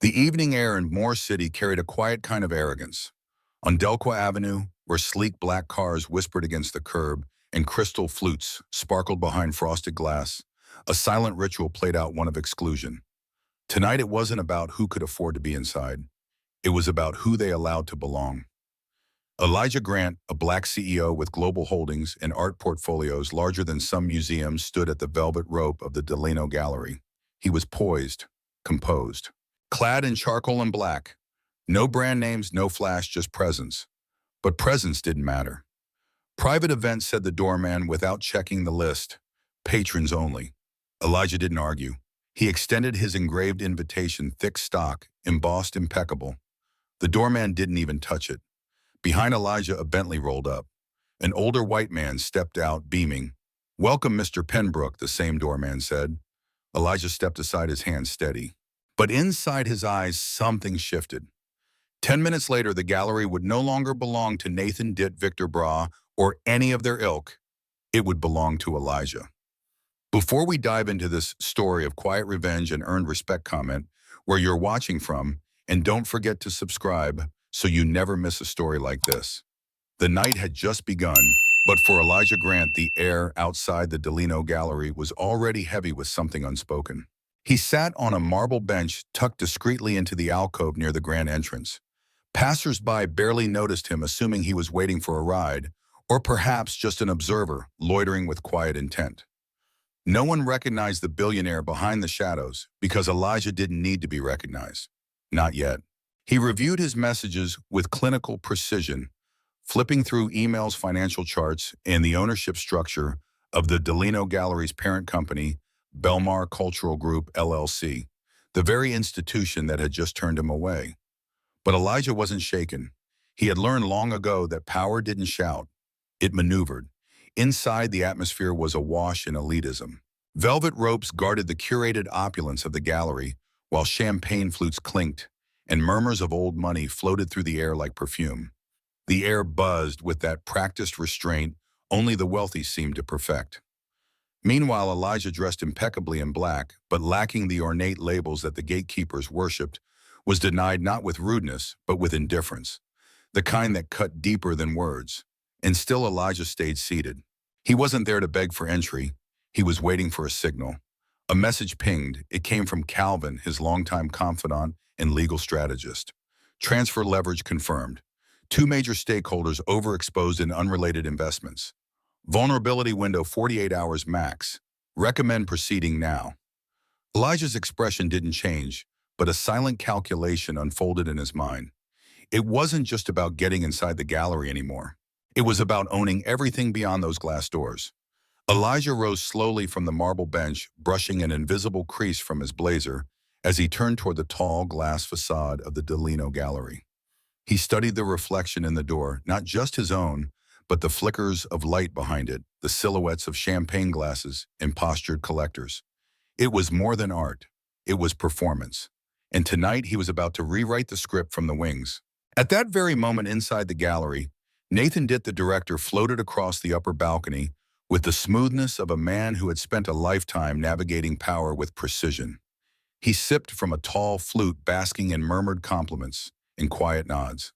The evening air in Moore City carried a quiet kind of arrogance. On Delqua Avenue, where sleek black cars whispered against the curb and crystal flutes sparkled behind frosted glass, a silent ritual played out, one of exclusion. Tonight it wasn't about who could afford to be inside. It was about who they allowed to belong. Elijah Grant, a black CEO with global holdings and art portfolios larger than some museums, stood at the velvet rope of the Delano Gallery. He was poised, composed, clad in charcoal and black. No brand names, no flash, just presence. But presence didn't matter. Private events, said the doorman without checking the list. Patrons only. Elijah didn't argue. He extended his engraved invitation, thick stock, embossed, impeccable. The doorman didn't even touch it. Behind Elijah, a Bentley rolled up. An older white man stepped out, beaming. "Welcome, Mr. Penbrook," the same doorman said. Elijah stepped aside, his hand steady. But inside his eyes, something shifted. 10 minutes later, the gallery would no longer belong to Nathan Ditt, Victor Bra, or any of their ilk. It would belong to Elijah. Before we dive into this story of quiet revenge and earned respect, comment where you're watching from, and don't forget to subscribe so you never miss a story like this. The night had just begun, but for Elijah Grant, the air outside the Delano Gallery was already heavy with something unspoken. He sat on a marble bench tucked discreetly into the alcove near the grand entrance. Passers-by barely noticed him, assuming he was waiting for a ride, or perhaps just an observer, loitering with quiet intent. No one recognized the billionaire behind the shadows because Elijah didn't need to be recognized. Not yet. He reviewed his messages with clinical precision, flipping through emails, financial charts, and the ownership structure of the Delano Gallery's parent company, Belmar Cultural Group, LLC, the very institution that had just turned him away. But Elijah wasn't shaken. He had learned long ago that power didn't shout, it maneuvered. Inside, the atmosphere was awash in elitism. Velvet ropes guarded the curated opulence of the gallery, while champagne flutes clinked, and murmurs of old money floated through the air like perfume. The air buzzed with that practiced restraint only the wealthy seemed to perfect. Meanwhile, Elijah, dressed impeccably in black, but lacking the ornate labels that the gatekeepers worshipped, was denied not with rudeness, but with indifference, the kind that cut deeper than words. And still Elijah stayed seated. He wasn't there to beg for entry. He was waiting for a signal. A message pinged. It came from Calvin, his longtime confidant and legal strategist. Transfer leverage confirmed. 2 major stakeholders overexposed in unrelated investments. Vulnerability window 48 hours max. Recommend proceeding now. Elijah's expression didn't change, but a silent calculation unfolded in his mind. It wasn't just about getting inside the gallery anymore. It was about owning everything beyond those glass doors. Elijah rose slowly from the marble bench, brushing an invisible crease from his blazer as he turned toward the tall glass facade of the Delano Gallery. He studied the reflection in the door, not just his own, but the flickers of light behind it, the silhouettes of champagne glasses and postured collectors. It was more than art. It was performance. And tonight he was about to rewrite the script from the wings. At that very moment inside the gallery, Nathan Ditt, the director, floated across the upper balcony with the smoothness of a man who had spent a lifetime navigating power with precision. He sipped from a tall flute, basking in murmured compliments and quiet nods.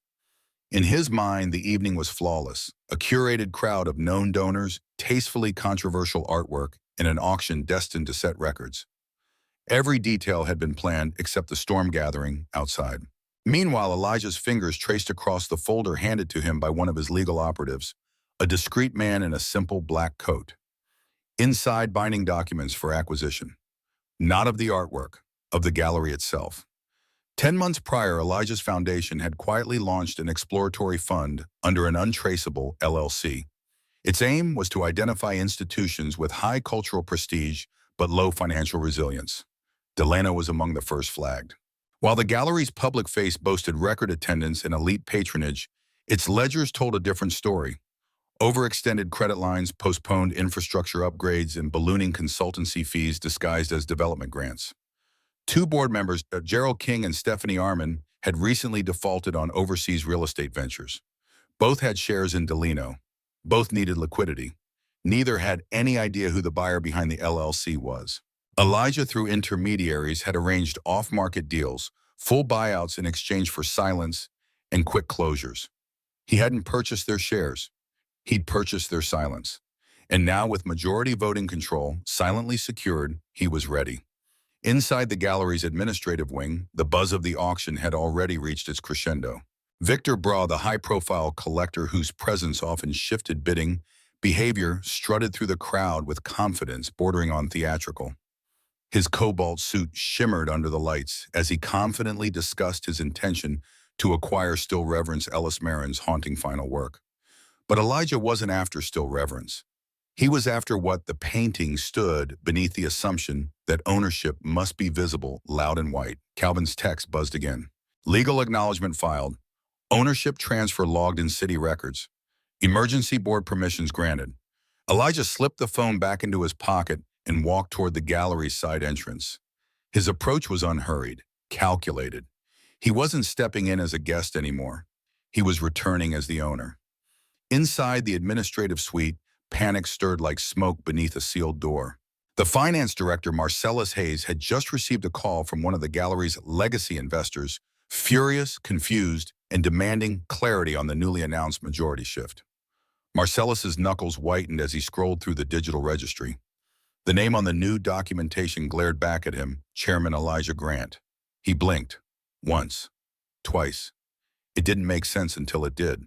In his mind, the evening was flawless, a curated crowd of known donors, tastefully controversial artwork, and an auction destined to set records. Every detail had been planned except the storm gathering outside. Meanwhile, Elijah's fingers traced across the folder handed to him by one of his legal operatives, a discreet man in a simple black coat. Inside, binding documents for acquisition. Not of the artwork, of the gallery itself. 10 months prior, Elijah's foundation had quietly launched an exploratory fund under an untraceable LLC. Its aim was to identify institutions with high cultural prestige but low financial resilience. Delano was among the first flagged. While the gallery's public face boasted record attendance and elite patronage, its ledgers told a different story. Overextended credit lines, postponed infrastructure upgrades, and ballooning consultancy fees disguised as development grants. 2 board members, Gerald King and Stephanie Arman, had recently defaulted on overseas real estate ventures. Both had shares in Delano. Both needed liquidity. Neither had any idea who the buyer behind the LLC was. Elijah, through intermediaries, had arranged off-market deals, full buyouts in exchange for silence and quick closures. He hadn't purchased their shares. He'd purchased their silence. And now, with majority voting control silently secured, he was ready. Inside the gallery's administrative wing, the buzz of the auction had already reached its crescendo. Victor Bra, the high-profile collector whose presence often shifted bidding behavior, strutted through the crowd with confidence bordering on theatrical. His cobalt suit shimmered under the lights as he confidently discussed his intention to acquire Still Reverence Ellis Marin's haunting final work. But Elijah wasn't after Still Reverence. He was after what the painting stood beneath, the assumption that ownership must be visible, loud and white. Calvin's text buzzed again. Legal acknowledgement filed. Ownership transfer logged in city records. Emergency board permissions granted. Elijah slipped the phone back into his pocket and walked toward the gallery's side entrance. His approach was unhurried, calculated. He wasn't stepping in as a guest anymore. He was returning as the owner. Inside the administrative suite, panic stirred like smoke beneath a sealed door. The finance director, Marcellus Hayes, had just received a call from one of the gallery's legacy investors, furious, confused, and demanding clarity on the newly announced majority shift. Marcellus's knuckles whitened as he scrolled through the digital registry. The name on the new documentation glared back at him, Chairman Elijah Grant. He blinked. Once. Twice. It didn't make sense until it did.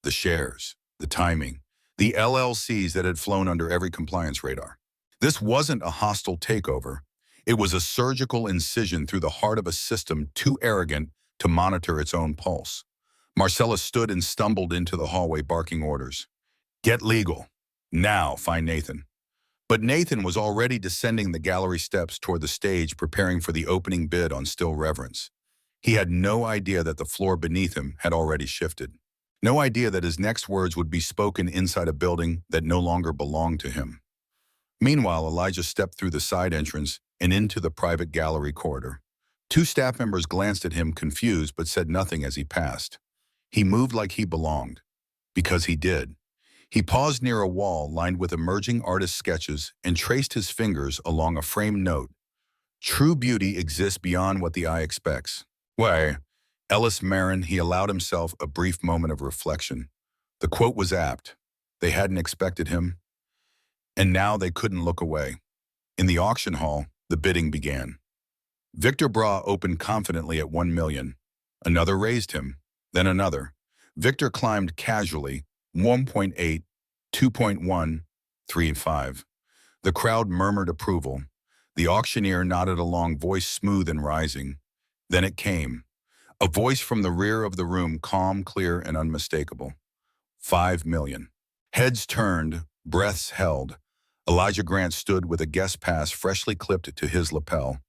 The shares, the timing, the LLCs that had flown under every compliance radar. This wasn't a hostile takeover. It was a surgical incision through the heart of a system too arrogant to monitor its own pulse. Marcellus stood and stumbled into the hallway barking orders. Get legal. Now, find Nathan. But Nathan was already descending the gallery steps toward the stage, preparing for the opening bid on Still Reverence. He had no idea that the floor beneath him had already shifted. No idea that his next words would be spoken inside a building that no longer belonged to him. Meanwhile, Elijah stepped through the side entrance and into the private gallery corridor. Two staff members glanced at him, confused, but said nothing as he passed. He moved like he belonged, because he did. He paused near a wall lined with emerging artist sketches and traced his fingers along a framed note. True beauty exists beyond what the eye expects. Why, Ellis Marin, he allowed himself a brief moment of reflection. The quote was apt. They hadn't expected him, and now they couldn't look away. In the auction hall, the bidding began. Victor Bra opened confidently at 1 million. Another raised him, then another. Victor climbed casually, 1.8, 2.1, 3.5. The crowd murmured approval. The auctioneer nodded along, voice smooth and rising. Then it came. A voice from the rear of the room, calm, clear, and unmistakable. 5 million. Heads turned, breaths held. Elijah Grant stood with a guest pass freshly clipped to his lapel.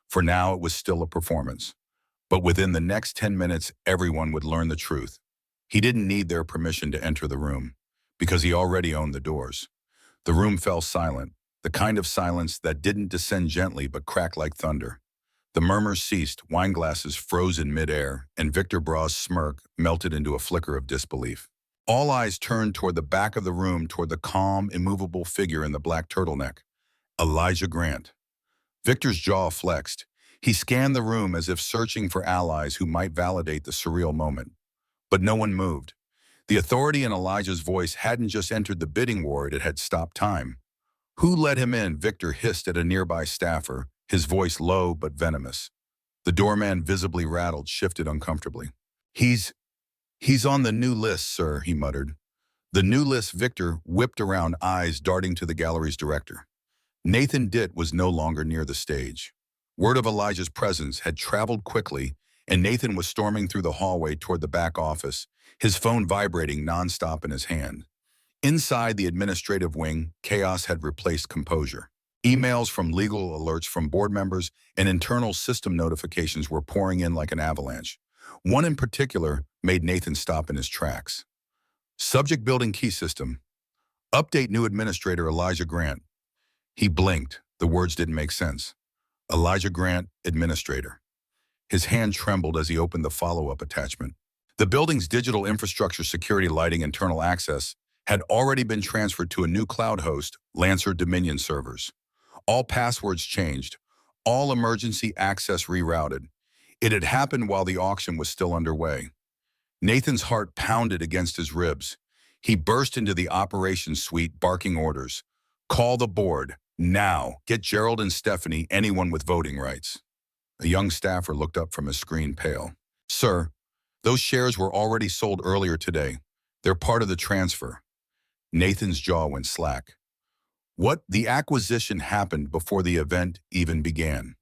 For now, it was still a performance. But within the next 10 minutes, everyone would learn the truth. He didn't need their permission to enter the room, because he already owned the doors. The room fell silent, the kind of silence that didn't descend gently but cracked like thunder. The murmurs ceased, wine glasses froze in midair, and Victor Bra's smirk melted into a flicker of disbelief. All eyes turned toward the back of the room, toward the calm, immovable figure in the black turtleneck. Elijah Grant. Victor's jaw flexed. He scanned the room as if searching for allies who might validate the surreal moment. But no one moved. The authority in Elijah's voice hadn't just entered the bidding war, it had stopped time. Who let him in? Victor hissed at a nearby staffer, his voice low but venomous. The doorman, visibly rattled, shifted uncomfortably. He's on the new list, sir, he muttered. The new list. Victor whipped around, eyes darting to the gallery's director. Nathan Ditt was no longer near the stage. Word of Elijah's presence had traveled quickly, and Nathan was storming through the hallway toward the back office, his phone vibrating nonstop in his hand. Inside the administrative wing, chaos had replaced composure. Emails from legal alerts from board members and internal system notifications were pouring in like an avalanche. One in particular made Nathan stop in his tracks. Subject building key system. Update new administrator Elijah Grant. He blinked. The words didn't make sense. Elijah Grant, administrator. His hand trembled as he opened the follow-up attachment. The building's digital infrastructure, security, lighting, internal access had already been transferred to a new cloud host, Lancer Dominion servers. All passwords changed, all emergency access rerouted. It had happened while the auction was still underway. Nathan's heart pounded against his ribs. He burst into the operations suite barking orders. Call the board. Now. Get Gerald and Stephanie, anyone with voting rights. A young staffer looked up from his screen, pale. Sir, those shares were already sold earlier today. They're part of the transfer. Nathan's jaw went slack. What? The acquisition happened before the event even began.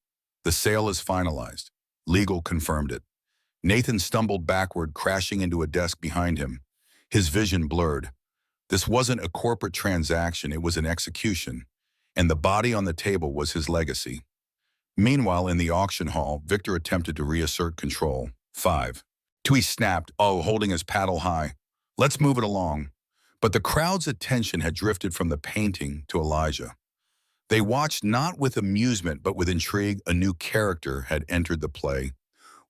The sale is finalized. Legal confirmed it. Nathan stumbled backward, crashing into a desk behind him. His vision blurred. This wasn't a corporate transaction, it was an execution. And the body on the table was his legacy. Meanwhile, in the auction hall, Victor attempted to reassert control. 5. Tui snapped, holding his paddle high. Let's move it along. But the crowd's attention had drifted from the painting to Elijah. They watched not with amusement, but with intrigue. A new character had entered the play,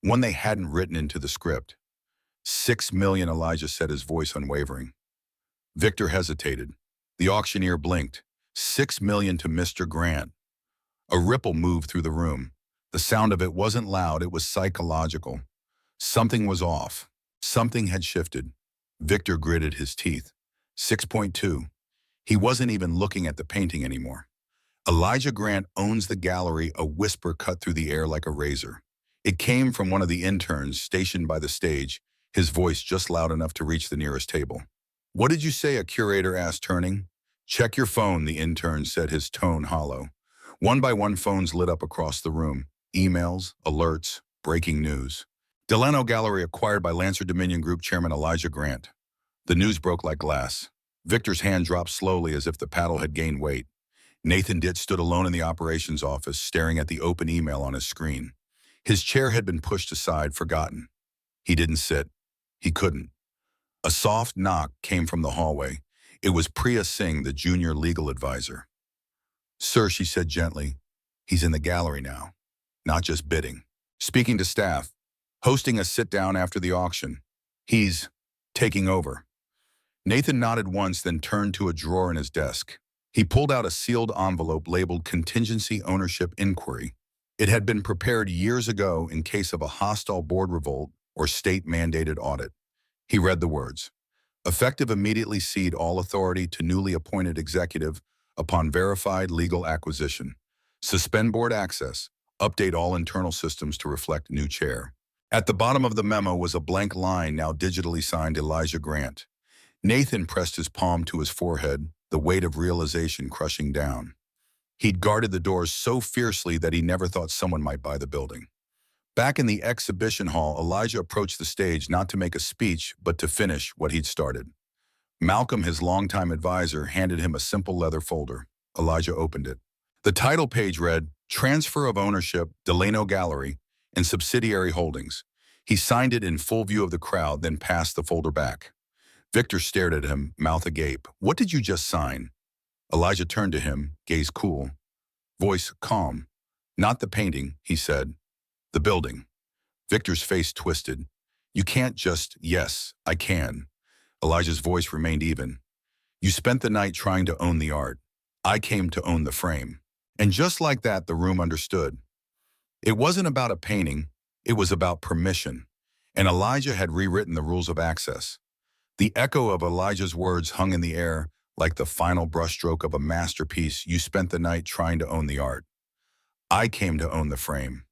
one they hadn't written into the script. 6 million, Elijah said, his voice unwavering. Victor hesitated. The auctioneer blinked. 6 million to Mr. Grant. A ripple moved through the room. The sound of it wasn't loud, it was psychological. Something was off. Something had shifted. Victor gritted his teeth. 6.2. He wasn't even looking at the painting anymore. Elijah Grant owns the gallery, a whisper cut through the air like a razor. It came from one of the interns stationed by the stage, his voice just loud enough to reach the nearest table. What did you say? A curator asked, turning. Check your phone, the intern said, his tone hollow. One by one, phones lit up across the room. Emails, alerts, breaking news. Delano Gallery acquired by Lancer Dominion Group Chairman Elijah Grant. The news broke like glass. Victor's hand dropped slowly as if the paddle had gained weight. Nathan Ditt stood alone in the operations office, staring at the open email on his screen. His chair had been pushed aside, forgotten. He didn't sit. He couldn't. A soft knock came from the hallway. It was Priya Singh, the junior legal advisor. Sir, she said gently, he's in the gallery now. Not just bidding. Speaking to staff. Hosting a sit-down after the auction. He's taking over. Nathan nodded once, then turned to a drawer in his desk. He pulled out a sealed envelope labeled Contingency Ownership Inquiry. It had been prepared years ago in case of a hostile board revolt or state-mandated audit. He read the words. Effective, immediately cede all authority to newly appointed executive upon verified legal acquisition. Suspend board access. Update all internal systems to reflect new chair. At the bottom of the memo was a blank line, now digitally signed Elijah Grant. Nathan pressed his palm to his forehead, the weight of realization crushing down. He'd guarded the doors so fiercely that he never thought someone might buy the building. Back in the exhibition hall, Elijah approached the stage not to make a speech, but to finish what he'd started. Malcolm, his longtime advisor, handed him a simple leather folder. Elijah opened it. The title page read, Transfer of Ownership, Delano Gallery, and Subsidiary Holdings. He signed it in full view of the crowd, then passed the folder back. Victor stared at him, mouth agape. What did you just sign? Elijah turned to him, gaze cool, voice calm. Not the painting, he said. The building. Victor's face twisted. You can't just, yes, I can. Elijah's voice remained even. You spent the night trying to own the art. I came to own the frame. And just like that, the room understood. It wasn't about a painting, it was about permission. And Elijah had rewritten the rules of access. The echo of Elijah's words hung in the air like the final brushstroke of a masterpiece. You spent the night trying to own the art. I came to own the frame.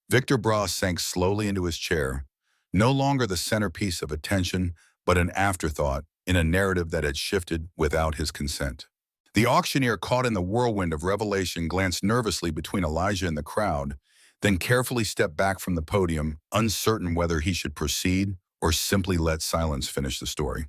Victor Bras sank slowly into his chair, no longer the centerpiece of attention, but an afterthought in a narrative that had shifted without his consent. The auctioneer, caught in the whirlwind of revelation, glanced nervously between Elijah and the crowd, then carefully stepped back from the podium, uncertain whether he should proceed or simply let silence finish the story.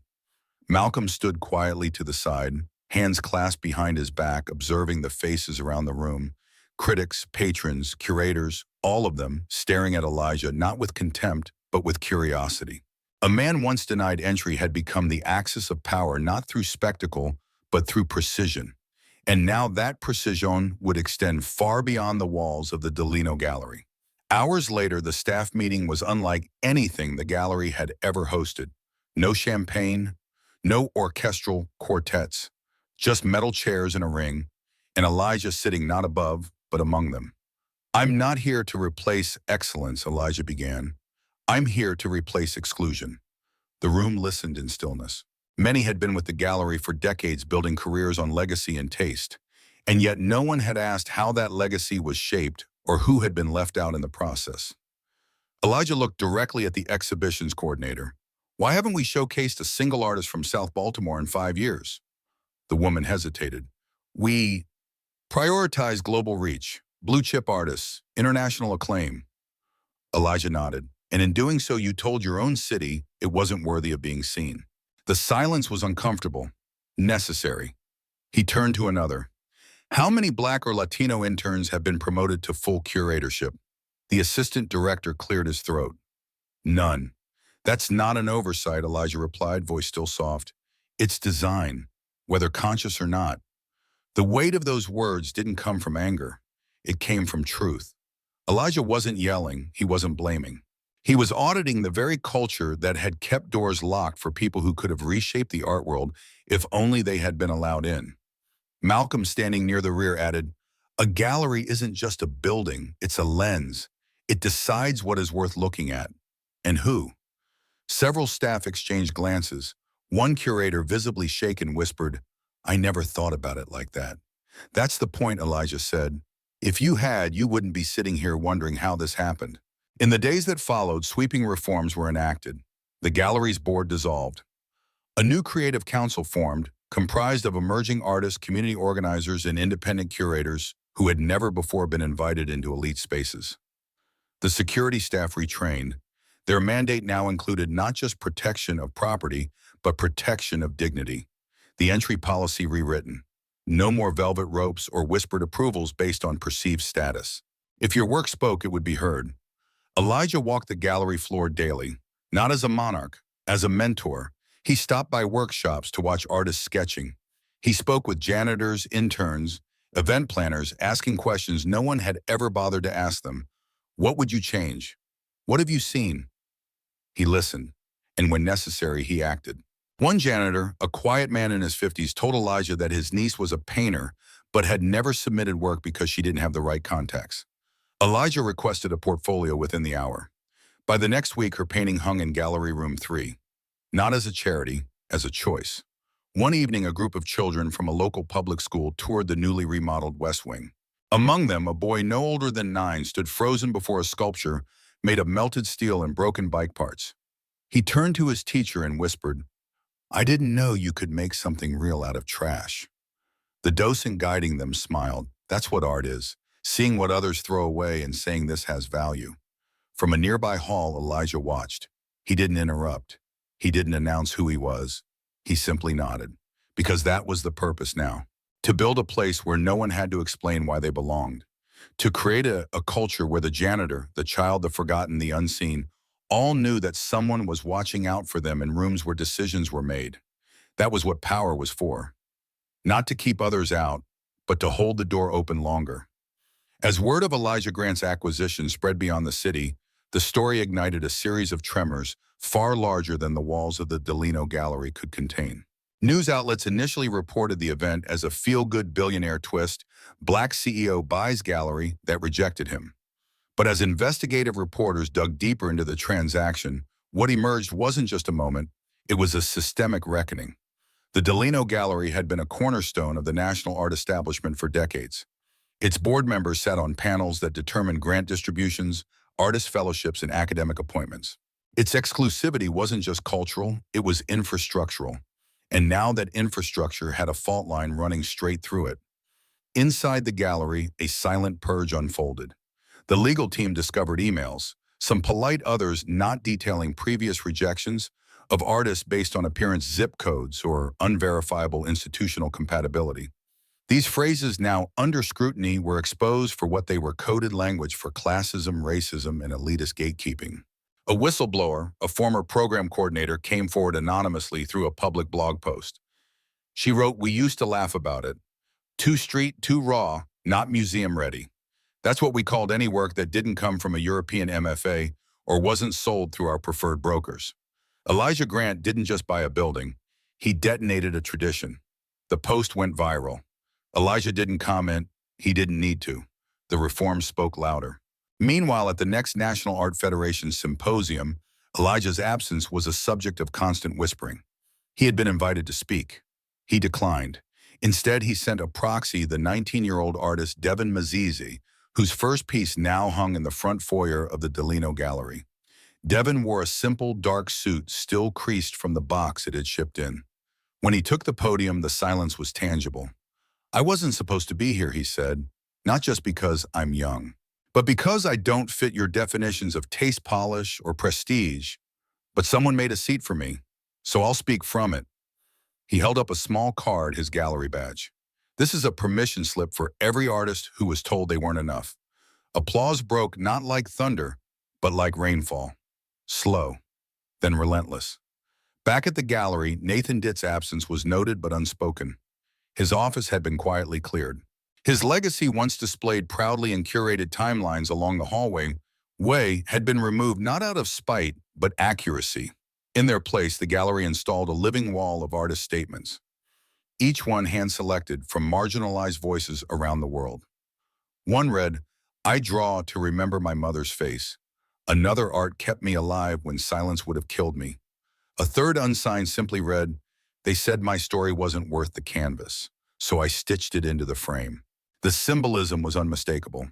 Malcolm stood quietly to the side, hands clasped behind his back, observing the faces around the room. Critics, patrons, curators, all of them staring at Elijah, not with contempt, but with curiosity. A man once denied entry had become the axis of power, not through spectacle, but through precision. And now that precision would extend far beyond the walls of the Delano Gallery. Hours later, the staff meeting was unlike anything the gallery had ever hosted. No champagne, no orchestral quartets, just metal chairs and a ring, and Elijah sitting not above, but among them. I'm not here to replace excellence, Elijah began. I'm here to replace exclusion. The room listened in stillness. Many had been with the gallery for decades building careers on legacy and taste, and yet no one had asked how that legacy was shaped or who had been left out in the process. Elijah looked directly at the exhibitions coordinator. Why haven't we showcased a single artist from South Baltimore in 5 years? The woman hesitated. We prioritize global reach, blue chip artists, international acclaim. Elijah nodded. And in doing so, you told your own city it wasn't worthy of being seen. The silence was uncomfortable, necessary. He turned to another. How many Black or Latino interns have been promoted to full curatorship? The assistant director cleared his throat. None. That's not an oversight, Elijah replied, voice still soft. It's design, whether conscious or not. The weight of those words didn't come from anger. It came from truth. Elijah wasn't yelling, he wasn't blaming. He was auditing the very culture that had kept doors locked for people who could have reshaped the art world if only they had been allowed in. Malcolm, standing near the rear, added, a gallery isn't just a building, it's a lens. It decides what is worth looking at. And who? Several staff exchanged glances. One curator, visibly shaken, whispered, I never thought about it like that. That's the point, Elijah said. If you had, you wouldn't be sitting here wondering how this happened. In the days that followed, sweeping reforms were enacted. The gallery's board dissolved. A new creative council formed, comprised of emerging artists, community organizers, and independent curators who had never before been invited into elite spaces. The security staff retrained. Their mandate now included not just protection of property, but protection of dignity. The entry policy rewritten. No more velvet ropes or whispered approvals based on perceived status. If your work spoke, it would be heard. Elijah walked the gallery floor daily, not as a monarch, as a mentor. He stopped by workshops to watch artists sketching. He spoke with janitors, interns, event planners, asking questions no one had ever bothered to ask them. What would you change? What have you seen? He listened, and when necessary, he acted. One janitor, a quiet man in his 50s, told Elijah that his niece was a painter, but had never submitted work because she didn't have the right contacts. Elijah requested a portfolio within the hour. By the next week, her painting hung in Gallery Room 3, not as a charity, as a choice. One evening, a group of children from a local public school toured the newly remodeled West Wing. Among them, a boy no older than 9 stood frozen before a sculpture made of melted steel and broken bike parts. He turned to his teacher and whispered, I didn't know you could make something real out of trash. The docent guiding them smiled. That's what art is, seeing what others throw away and saying this has value. From a nearby hall, Elijah watched. He didn't interrupt. He didn't announce who he was. He simply nodded, because that was the purpose now. To build a place where no one had to explain why they belonged. To create a culture where the janitor, the child, the forgotten, the unseen, all knew that someone was watching out for them in rooms where decisions were made. That was what power was for. Not to keep others out, but to hold the door open longer. As word of Elijah Grant's acquisition spread beyond the city, the story ignited a series of tremors far larger than the walls of the Delano Gallery could contain. News outlets initially reported the event as a feel-good billionaire twist, Black CEO buys gallery that rejected him. But as investigative reporters dug deeper into the transaction, what emerged wasn't just a moment, it was a systemic reckoning. The Delano Gallery had been a cornerstone of the national art establishment for decades. Its board members sat on panels that determined grant distributions, artist fellowships, and academic appointments. Its exclusivity wasn't just cultural, it was infrastructural. And now that infrastructure had a fault line running straight through it. Inside the gallery, a silent purge unfolded. The legal team discovered emails, some polite, others not detailing previous rejections, of artists based on appearance, zip codes, or unverifiable institutional compatibility. These phrases, now under scrutiny, were exposed for what they were: coded language for classism, racism, and elitist gatekeeping. A whistleblower, a former program coordinator, came forward anonymously through a public blog post. She wrote, "We used to laugh about it. Too street, too raw, not museum ready. That's what we called any work that didn't come from a European MFA or wasn't sold through our preferred brokers." Elijah Grant didn't just buy a building, he detonated a tradition. The post went viral. Elijah didn't comment, he didn't need to. The reform spoke louder. Meanwhile, at the next National Art Federation symposium, Elijah's absence was a subject of constant whispering. He had been invited to speak. He declined. Instead, he sent a proxy, the 19-year-old artist Devin Mazizi, whose first piece now hung in the front foyer of the Delino Gallery. Devin wore a simple, dark suit still creased from the box it had shipped in. When he took the podium, the silence was tangible. "I wasn't supposed to be here," he said, "not just because I'm young, but because I don't fit your definitions of taste polish or prestige. But someone made a seat for me, so I'll speak from it." He held up a small card, his gallery badge. "This is a permission slip for every artist who was told they weren't enough." Applause broke not like thunder, but like rainfall. Slow, then relentless. Back at the gallery, Nathan Ditt's absence was noted but unspoken. His office had been quietly cleared. His legacy, once displayed proudly in curated timelines along the hallway, had been removed not out of spite, but accuracy. In their place, the gallery installed a living wall of artist statements, each one hand-selected from marginalized voices around the world. One read, "I draw to remember my mother's face." Another, "Art kept me alive when silence would have killed me." A third, unsigned, simply read, "They said my story wasn't worth the canvas, so I stitched it into the frame." The symbolism was unmistakable.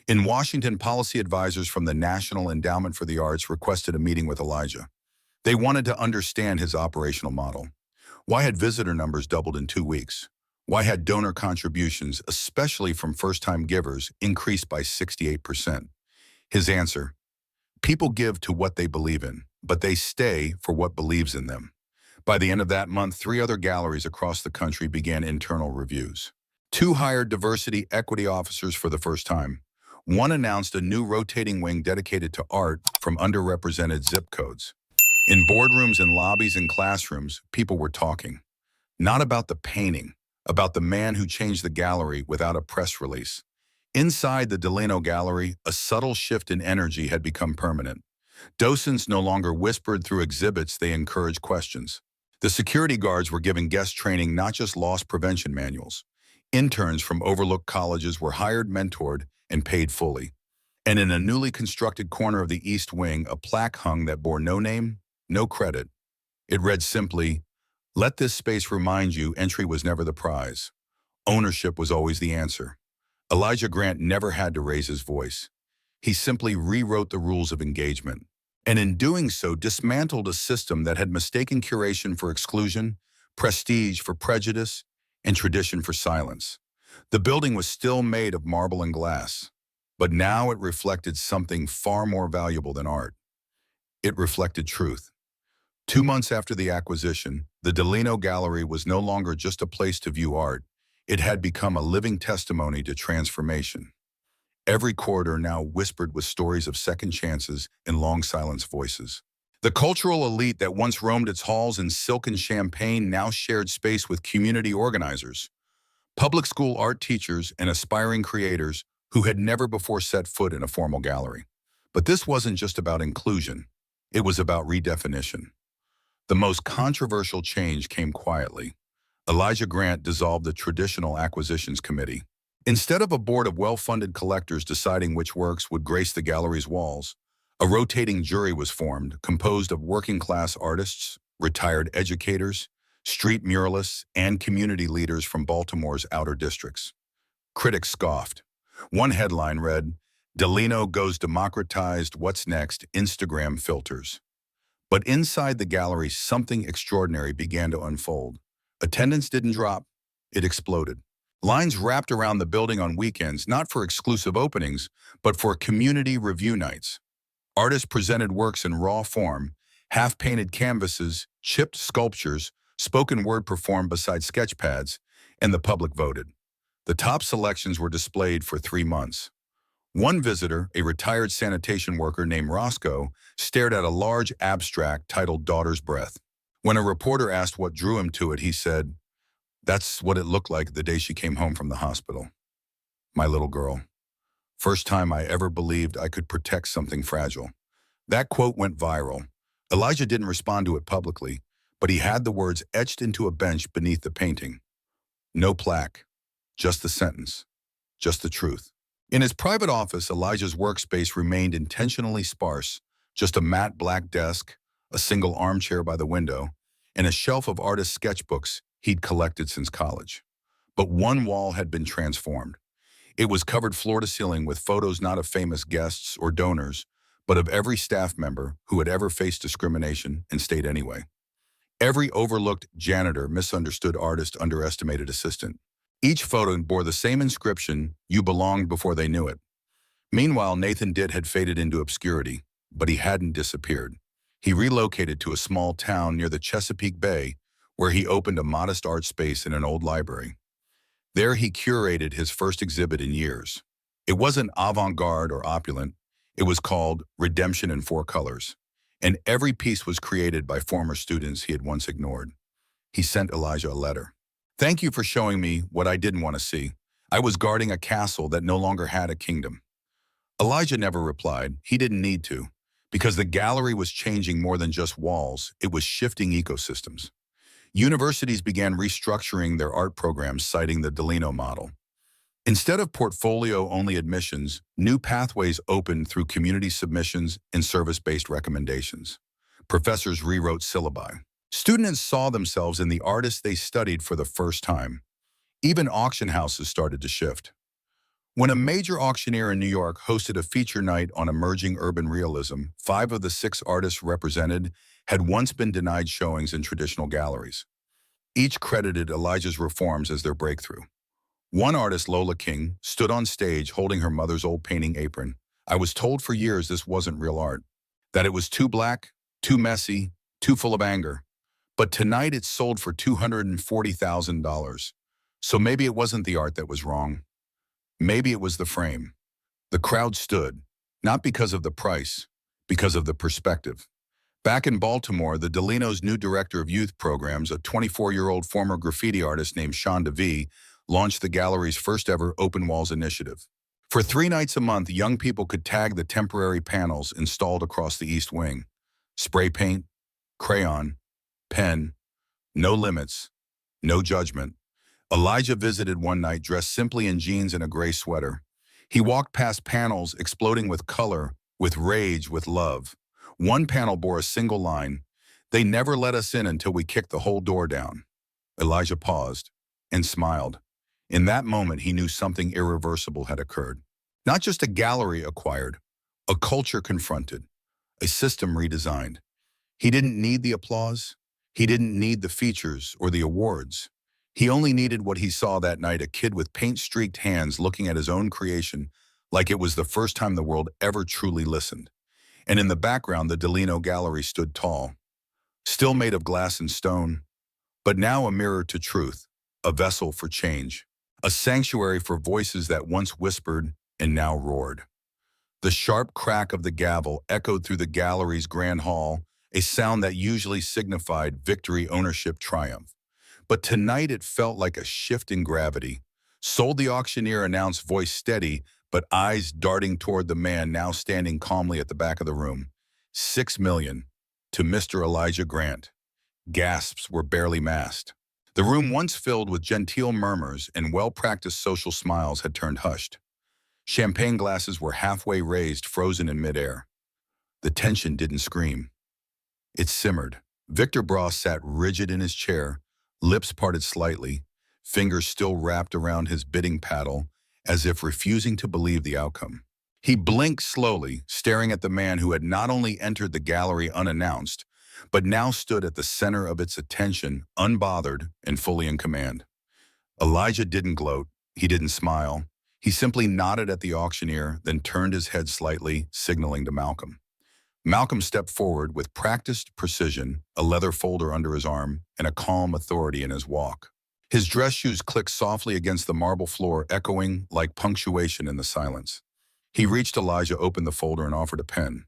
In Washington, policy advisors from the National Endowment for the Arts requested a meeting with Elijah. They wanted to understand his operational model. Why had visitor numbers doubled in 2 weeks? Why had donor contributions, especially from first-time givers, increased by 68%? His answer: people give to what they believe in, but they stay for what believes in them. By the end of that month, 3 other galleries across the country began internal reviews. 2 hired diversity equity officers for the first time. 1 announced a new rotating wing dedicated to art from underrepresented zip codes. In boardrooms and lobbies and classrooms, people were talking. Not about the painting, about the man who changed the gallery without a press release. Inside the Delano Gallery, a subtle shift in energy had become permanent. Docents no longer whispered through exhibits, they encouraged questions. The security guards were giving guest training, not just loss prevention manuals. Interns from overlooked colleges were hired, mentored, and paid fully. And in a newly constructed corner of the East Wing, a plaque hung that bore no name, no credit. It read simply, "Let this space remind you entry was never the prize. Ownership was always the answer." Elijah Grant never had to raise his voice. He simply rewrote the rules of engagement, and in doing so dismantled a system that had mistaken curation for exclusion, prestige for prejudice, and tradition for silence. The building was still made of marble and glass, but now it reflected something far more valuable than art. It reflected truth. 2 months after the acquisition, the Delano Gallery was no longer just a place to view art. It had become a living testimony to transformation. Every corridor now whispered with stories of second chances and long silence voices. The cultural elite that once roamed its halls in silk and champagne now shared space with community organizers, public school art teachers, and aspiring creators who had never before set foot in a formal gallery. But this wasn't just about inclusion. It was about redefinition. The most controversial change came quietly. Elijah Grant dissolved the traditional acquisitions committee. Instead of a board of well-funded collectors deciding which works would grace the gallery's walls, a rotating jury was formed, composed of working-class artists, retired educators, street muralists, and community leaders from Baltimore's outer districts. Critics scoffed. One headline read, "Delano goes democratized, what's next, Instagram filters." But inside the gallery, something extraordinary began to unfold. Attendance didn't drop, it exploded. Lines wrapped around the building on weekends, not for exclusive openings, but for community review nights. Artists presented works in raw form, half-painted canvases, chipped sculptures, spoken word performed beside sketch pads, and the public voted. The top selections were displayed for 3 months. One visitor, a retired sanitation worker named Roscoe, stared at a large abstract titled "Daughter's Breath." When a reporter asked what drew him to it, he said, "That's what it looked like the day she came home from the hospital. My little girl. First time I ever believed I could protect something fragile." That quote went viral. Elijah didn't respond to it publicly, but he had the words etched into a bench beneath the painting. No plaque, just the sentence, just the truth. In his private office, Elijah's workspace remained intentionally sparse, just a matte black desk, a single armchair by the window, and a shelf of artist sketchbooks he'd collected since college. But one wall had been transformed. It was covered floor to ceiling with photos not of famous guests or donors, but of every staff member who had ever faced discrimination and stayed anyway. Every overlooked janitor, misunderstood artist, underestimated assistant. Each photo bore the same inscription, "You belonged before they knew it." Meanwhile, Nathan Ditt had faded into obscurity, but he hadn't disappeared. He relocated to a small town near the Chesapeake Bay, where he opened a modest art space in an old library. There he curated his first exhibit in years. It wasn't avant-garde or opulent. It was called Redemption in Four Colors, and every piece was created by former students he had once ignored. He sent Elijah a letter. "Thank you for showing me what I didn't want to see. I was guarding a castle that no longer had a kingdom." Elijah never replied. He didn't need to, because the gallery was changing more than just walls. It was shifting ecosystems. Universities began restructuring their art programs, citing the Delino model. Instead of portfolio-only admissions, new pathways opened through community submissions and service-based recommendations. Professors rewrote syllabi. Students saw themselves in the artists they studied for the first time. Even auction houses started to shift. When a major auctioneer in New York hosted a feature night on emerging urban realism, 5 of the 6 artists represented had once been denied showings in traditional galleries. Each credited Elijah's reforms as their breakthrough. One artist, Lola King, stood on stage holding her mother's old painting apron. "I was told for years this wasn't real art, that it was too black, too messy, too full of anger. But tonight it sold for $240,000. So maybe it wasn't the art that was wrong. Maybe it was the frame." The crowd stood, not because of the price, because of the perspective. Back in Baltimore, the Delino's new director of youth programs, a 24-year-old former graffiti artist named Sean DeVee, launched the gallery's first ever Open Walls initiative. For 3 nights a month, young people could tag the temporary panels installed across the East Wing. Spray paint, crayon, pen, no limits, no judgment. Elijah visited one night dressed simply in jeans and a gray sweater. He walked past panels exploding with color, with rage, with love. One panel bore a single line, "They never let us in until we kicked the whole door down." Elijah paused and smiled. In that moment, he knew something irreversible had occurred. Not just a gallery acquired, a culture confronted, a system redesigned. He didn't need the applause. He didn't need the features or the awards. He only needed what he saw that night, a kid with paint-streaked hands looking at his own creation like it was the first time the world ever truly listened. And in the background, the Delino Gallery stood tall, still made of glass and stone, but now a mirror to truth, a vessel for change, a sanctuary for voices that once whispered and now roared. The sharp crack of the gavel echoed through the gallery's grand hall, a sound that usually signified victory, ownership, triumph. But tonight it felt like a shift in gravity. "Sold," the auctioneer announced, voice steady, but eyes darting toward the man now standing calmly at the back of the room. "6 million to Mr. Elijah Grant." Gasps were barely masked. The room, once filled with genteel murmurs and well-practiced social smiles, had turned hushed. Champagne glasses were halfway raised, frozen in midair. The tension didn't scream. It simmered. Victor Bras sat rigid in his chair, lips parted slightly, fingers still wrapped around his bidding paddle, as if refusing to believe the outcome. He blinked slowly, staring at the man who had not only entered the gallery unannounced, but now stood at the center of its attention, unbothered and fully in command. Elijah didn't gloat. He didn't smile. He simply nodded at the auctioneer, then turned his head slightly, signaling to Malcolm. Malcolm stepped forward with practiced precision, a leather folder under his arm, and a calm authority in his walk. His dress shoes clicked softly against the marble floor, echoing like punctuation in the silence. He reached Elijah, opened the folder, and offered a pen.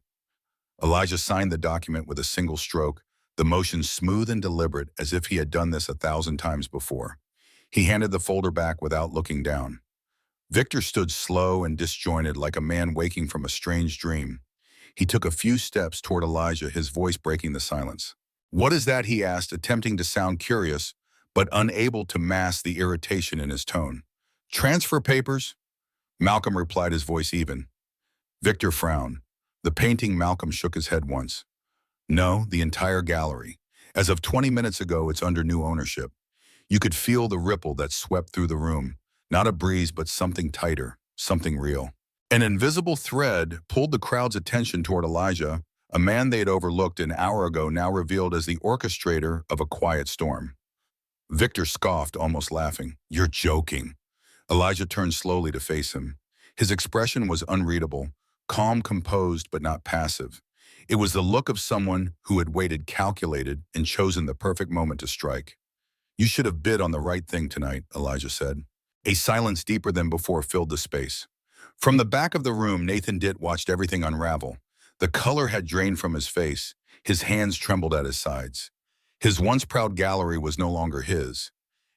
Elijah signed the document with a single stroke, the motion smooth and deliberate, as if he had done this 1,000 times before. He handed the folder back without looking down. Victor stood slow and disjointed, like a man waking from a strange dream. He took a few steps toward Elijah, his voice breaking the silence. "What is that?" he asked, attempting to sound curious, but unable to mask the irritation in his tone. "Transfer papers?" Malcolm replied, his voice even. Victor frowned. The painting, Malcolm shook his head once. No, the entire gallery. As of 20 minutes ago, it's under new ownership. You could feel the ripple that swept through the room. Not a breeze, but something tighter, something real. An invisible thread pulled the crowd's attention toward Elijah, a man they had overlooked an hour ago, now revealed as the orchestrator of a quiet storm. Victor scoffed, almost laughing. You're joking. Elijah turned slowly to face him. His expression was unreadable, calm, composed, but not passive. It was the look of someone who had waited, calculated, and chosen the perfect moment to strike. You should have bid on the right thing tonight, Elijah said. A silence deeper than before filled the space. From the back of the room, Nathan Ditt watched everything unravel. The color had drained from his face. His hands trembled at his sides. His once proud gallery was no longer his,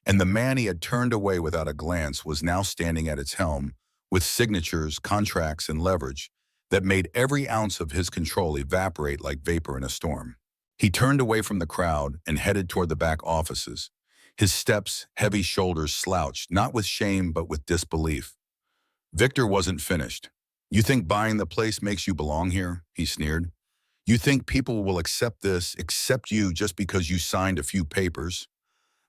and the man he had turned away without a glance was now standing at its helm, with signatures, contracts, and leverage that made every ounce of his control evaporate like vapor in a storm. He turned away from the crowd and headed toward the back offices. His steps, heavy shoulders slouched, not with shame but with disbelief. Victor wasn't finished. You think buying the place makes you belong here? He sneered. You think people will accept this, accept you just because you signed a few papers?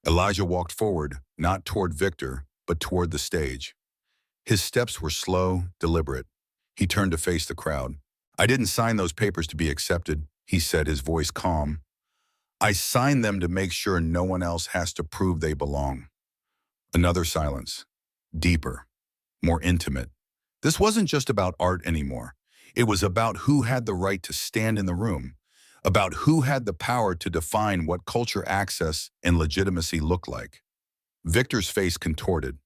Elijah walked forward, not toward Victor, but toward the stage. His steps were slow, deliberate. He turned to face the crowd. I didn't sign those papers to be accepted, he said, his voice calm. I signed them to make sure no one else has to prove they belong. Another silence. Deeper. More intimate. This wasn't just about art anymore. It was about who had the right to stand in the room, about who had the power to define what culture access and legitimacy looked like. Victor's face contorted.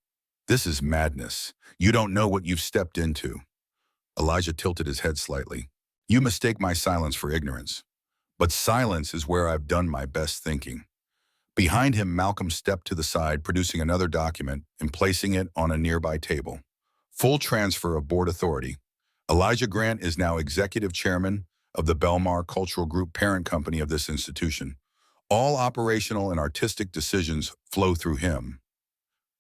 This is madness. You don't know what you've stepped into. Elijah tilted his head slightly. You mistake my silence for ignorance. But silence is where I've done my best thinking. Behind him, Malcolm stepped to the side, producing another document and placing it on a nearby table. Full transfer of board authority. Elijah Grant is now executive chairman of the Belmar Cultural Group, parent company of this institution. All operational and artistic decisions flow through him.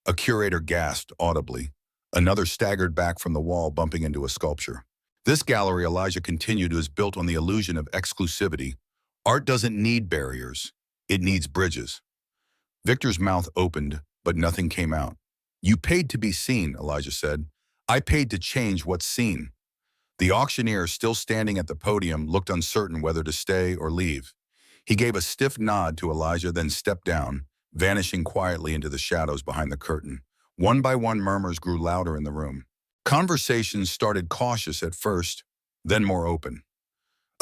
A curator gasped audibly. Another staggered back from the wall, bumping into a sculpture. This gallery, Elijah continued, is built on the illusion of exclusivity. Art doesn't need barriers. It needs bridges. Victor's mouth opened, but nothing came out. You paid to be seen, Elijah said. I paid to change what's seen. The auctioneer, still standing at the podium, looked uncertain whether to stay or leave. He gave a stiff nod to Elijah, then stepped down, vanishing quietly into the shadows behind the curtain. One by one, murmurs grew louder in the room. Conversations started cautious at first, then more open.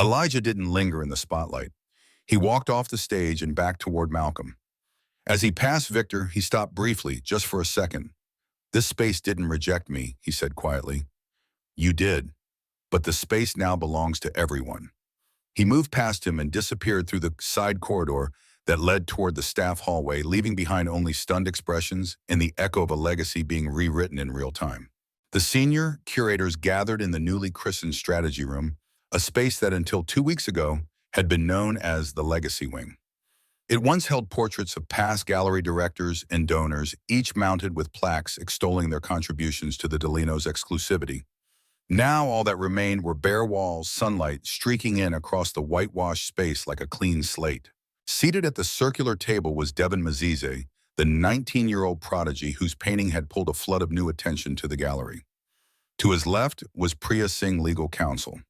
Elijah didn't linger in the spotlight. He walked off the stage and back toward Malcolm. As he passed Victor, he stopped briefly, just for a second. This space didn't reject me, he said quietly. You did, but the space now belongs to everyone. He moved past him and disappeared through the side corridor that led toward the staff hallway, leaving behind only stunned expressions and the echo of a legacy being rewritten in real time. The senior curators gathered in the newly christened strategy room, a space that until 2 weeks ago had been known as the Legacy Wing. It once held portraits of past gallery directors and donors, each mounted with plaques extolling their contributions to the Delino's exclusivity. Now all that remained were bare walls, sunlight streaking in across the whitewashed space like a clean slate. Seated at the circular table was Devin Mazize, the 19-year-old prodigy whose painting had pulled a flood of new attention to the gallery. To his left was Priya Singh, legal counsel.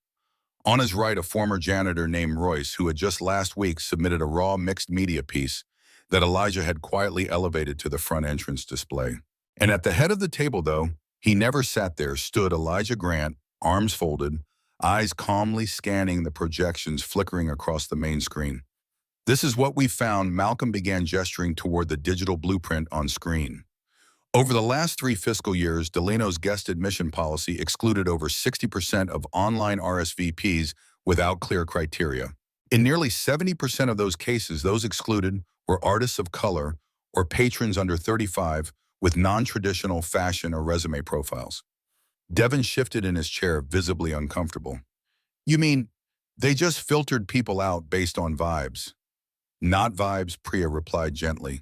On his right, a former janitor named Royce, who had just last week submitted a raw mixed media piece that Elijah had quietly elevated to the front entrance display. And at the head of the table, though, he never sat there, stood Elijah Grant, arms folded, eyes calmly scanning the projections flickering across the main screen. This is what we found. Malcolm began gesturing toward the digital blueprint on screen. Over the last 3 fiscal years, Delino's guest admission policy excluded over 60% of online RSVPs without clear criteria. In nearly 70% of those cases, those excluded were artists of color or patrons under 35 with non-traditional fashion or resume profiles. Devin shifted in his chair, visibly uncomfortable. You mean, they just filtered people out based on vibes? Not vibes, Priya replied gently.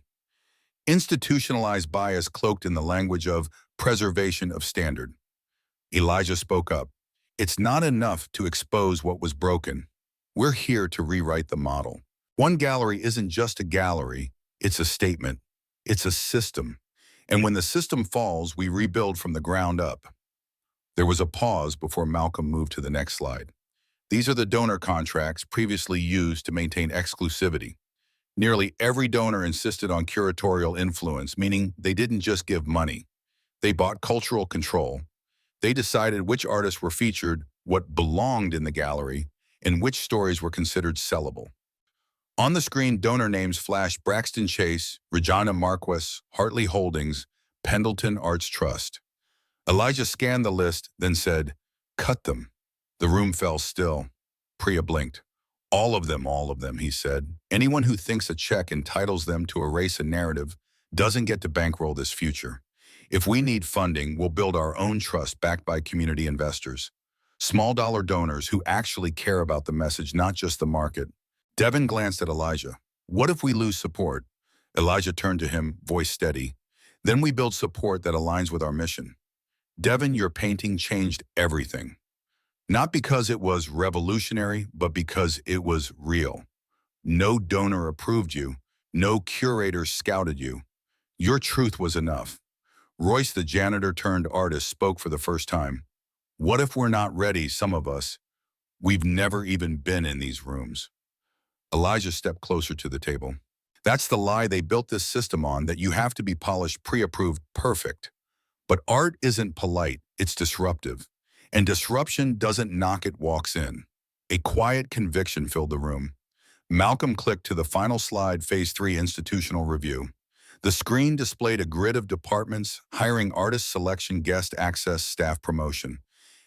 Institutionalized bias cloaked in the language of preservation of standard. Elijah spoke up. It's not enough to expose what was broken. We're here to rewrite the model. One gallery isn't just a gallery, it's a statement. It's a system. And when the system falls, we rebuild from the ground up. There was a pause before Malcolm moved to the next slide. These are the donor contracts previously used to maintain exclusivity. Nearly every donor insisted on curatorial influence, meaning they didn't just give money. They bought cultural control. They decided which artists were featured, what belonged in the gallery, and which stories were considered sellable. On the screen, donor names flashed: Braxton Chase, Regina Marquez, Hartley Holdings, Pendleton Arts Trust. Elijah scanned the list, then said, "Cut them." The room fell still. Priya blinked. All of them, he said. Anyone who thinks a check entitles them to erase a narrative doesn't get to bankroll this future. If we need funding, we'll build our own trust backed by community investors. Small dollar donors who actually care about the message, not just the market. Devin glanced at Elijah. What if we lose support? Elijah turned to him, voice steady. Then we build support that aligns with our mission. Devin, your painting changed everything. Not because it was revolutionary, but because it was real. No donor approved you. No curator scouted you. Your truth was enough. Royce, the janitor turned artist, spoke for the first time. What if we're not ready, some of us? We've never even been in these rooms. Elijah stepped closer to the table. That's the lie they built this system on, that you have to be polished, pre-approved, perfect. But art isn't polite, it's disruptive. And disruption doesn't knock, it walks in. A quiet conviction filled the room. Malcolm clicked to the final slide, Phase 3 institutional review. The screen displayed a grid of departments: hiring, artist selection, guest access, staff promotion.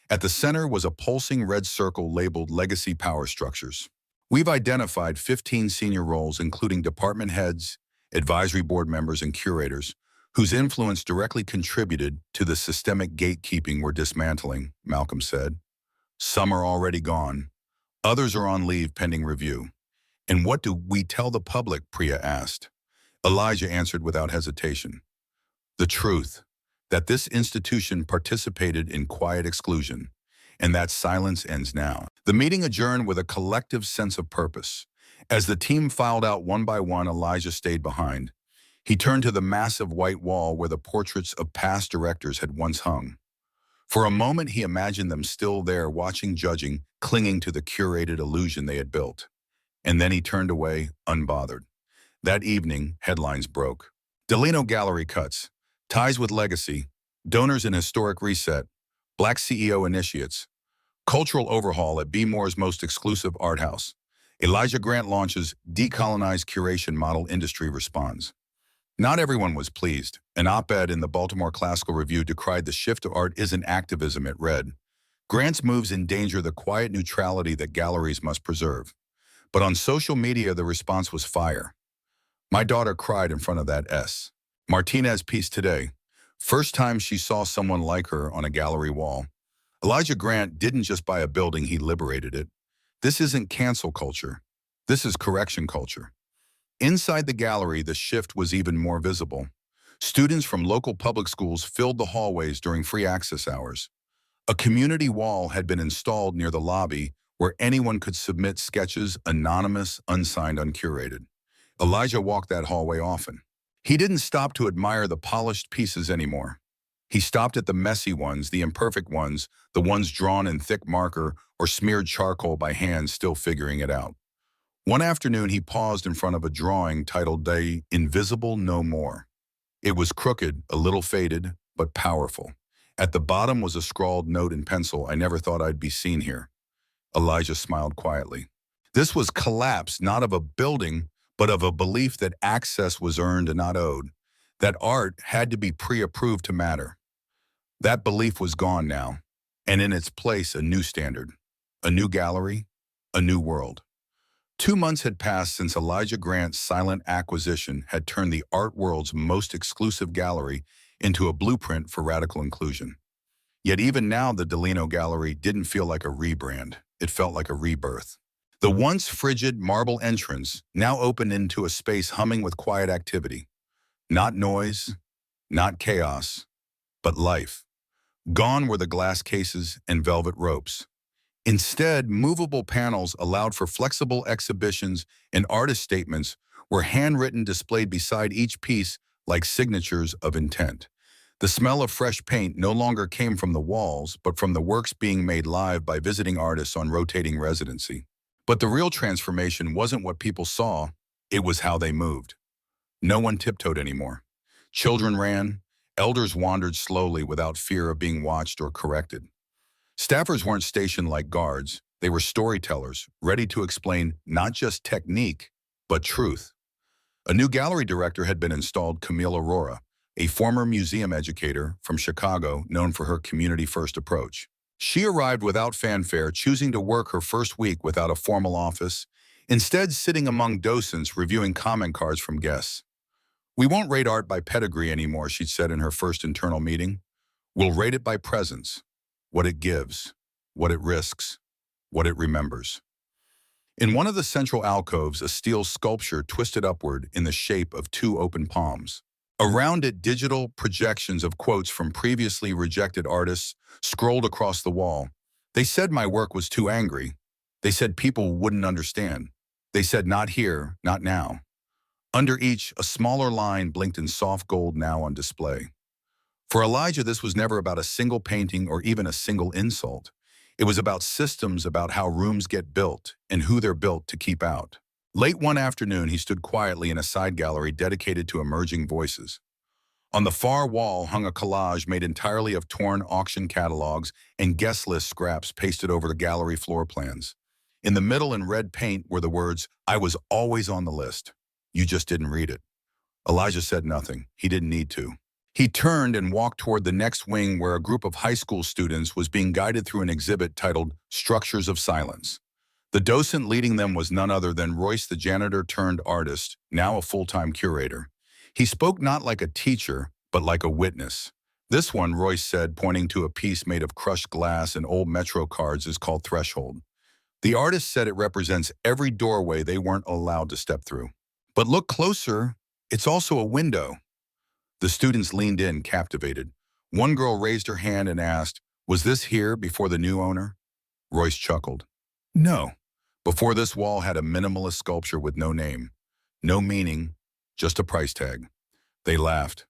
At the center was a pulsing red circle labeled Legacy Power Structures. We've identified 15 senior roles, including department heads, advisory board members, and curators, whose influence directly contributed to the systemic gatekeeping we're dismantling, Malcolm said. Some are already gone. Others are on leave pending review. And what do we tell the public? Priya asked. Elijah answered without hesitation. The truth, that this institution participated in quiet exclusion, and that silence ends now. The meeting adjourned with a collective sense of purpose. As the team filed out one by one, Elijah stayed behind. He turned to the massive white wall where the portraits of past directors had once hung. For a moment, he imagined them still there, watching, judging, clinging to the curated illusion they had built. And then he turned away, unbothered. That evening, headlines broke. Delino Gallery cuts, ties with legacy, donors in historic reset, Black CEO initiates, cultural overhaul at B. Moore's most exclusive art house. Elijah Grant launches decolonized curation model, industry responds. Not everyone was pleased. An op-ed in the Baltimore Classical Review decried the shift to art isn't activism, it read. Grant's moves endanger the quiet neutrality that galleries must preserve. But on social media, the response was fire. My daughter cried in front of that S. Martinez piece today. First time she saw someone like her on a gallery wall. Elijah Grant didn't just buy a building, he liberated it. This isn't cancel culture. This is correction culture. Inside the gallery, the shift was even more visible. Students from local public schools filled the hallways during free access hours. A community wall had been installed near the lobby where anyone could submit sketches, anonymous, unsigned, uncurated. Elijah walked that hallway often. He didn't stop to admire the polished pieces anymore. He stopped at the messy ones, the imperfect ones, the ones drawn in thick marker or smeared charcoal by hand, still figuring it out. One afternoon, he paused in front of a drawing titled "The Invisible No More." It was crooked, a little faded, but powerful. At the bottom was a scrawled note in pencil: "I never thought I'd be seen here." Elijah smiled quietly. This was collapse, not of a building, but of a belief that access was earned and not owed, that art had to be pre-approved to matter. That belief was gone now, and in its place a new standard, a new gallery, a new world. 2 months had passed since Elijah Grant's silent acquisition had turned the art world's most exclusive gallery into a blueprint for radical inclusion. Yet even now, the Delino Gallery didn't feel like a rebrand. It felt like a rebirth. The once frigid marble entrance now opened into a space humming with quiet activity. Not noise, not chaos, but life. Gone were the glass cases and velvet ropes. Instead, movable panels allowed for flexible exhibitions, and artist statements were handwritten displayed beside each piece like signatures of intent. The smell of fresh paint no longer came from the walls, but from the works being made live by visiting artists on rotating residency. But the real transformation wasn't what people saw, it was how they moved. No one tiptoed anymore. Children ran, elders wandered slowly without fear of being watched or corrected. Staffers weren't stationed like guards, they were storytellers, ready to explain not just technique, but truth. A new gallery director had been installed, Camille Aurora, a former museum educator from Chicago known for her community-first approach. She arrived without fanfare, choosing to work her first week without a formal office, instead sitting among docents reviewing comment cards from guests. "We won't rate art by pedigree anymore," she said in her first internal meeting. "We'll rate it by presence, what it gives, what it risks, what it remembers." In one of the central alcoves, a steel sculpture twisted upward in the shape of two open palms. Around it, digital projections of quotes from previously rejected artists scrolled across the wall. They said my work was too angry. They said people wouldn't understand. They said not here, not now. Under each, a smaller line blinked in soft gold, now on display. For Elijah, this was never about a single painting or even a single insult. It was about systems, about how rooms get built and who they're built to keep out. Late one afternoon, he stood quietly in a side gallery dedicated to emerging voices. On the far wall hung a collage made entirely of torn auction catalogs and guest list scraps pasted over the gallery floor plans. In the middle, in red paint, were the words, "I was always on the list. You just didn't read it." Elijah said nothing. He didn't need to. He turned and walked toward the next wing, where a group of high school students was being guided through an exhibit titled Structures of Silence. The docent leading them was none other than Royce, the janitor turned artist, now a full-time curator. He spoke not like a teacher, but like a witness. "This one," Royce said, pointing to a piece made of crushed glass and old Metro cards, "is called Threshold. The artist said it represents every doorway they weren't allowed to step through. But look closer, it's also a window." The students leaned in, captivated. One girl raised her hand and asked, "Was this here before the new owner?" Royce chuckled. "No. Before, this wall had a minimalist sculpture with no name, no meaning, just a price tag." They laughed.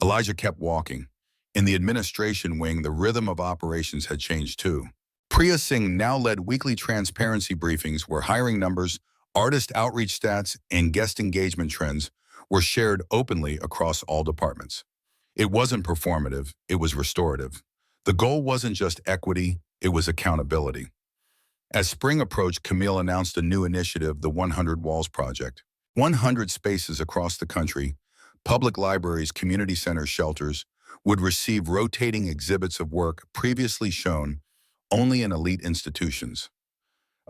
Elijah kept walking. In the administration wing, the rhythm of operations had changed too. Priya Singh now led weekly transparency briefings where hiring numbers, artist outreach stats, and guest engagement trends were shared openly across all departments. It wasn't performative, it was restorative. The goal wasn't just equity, it was accountability. As spring approached, Camille announced a new initiative, the 100 Walls Project. 100 spaces across the country, public libraries, community centers, shelters, would receive rotating exhibits of work previously shown only in elite institutions.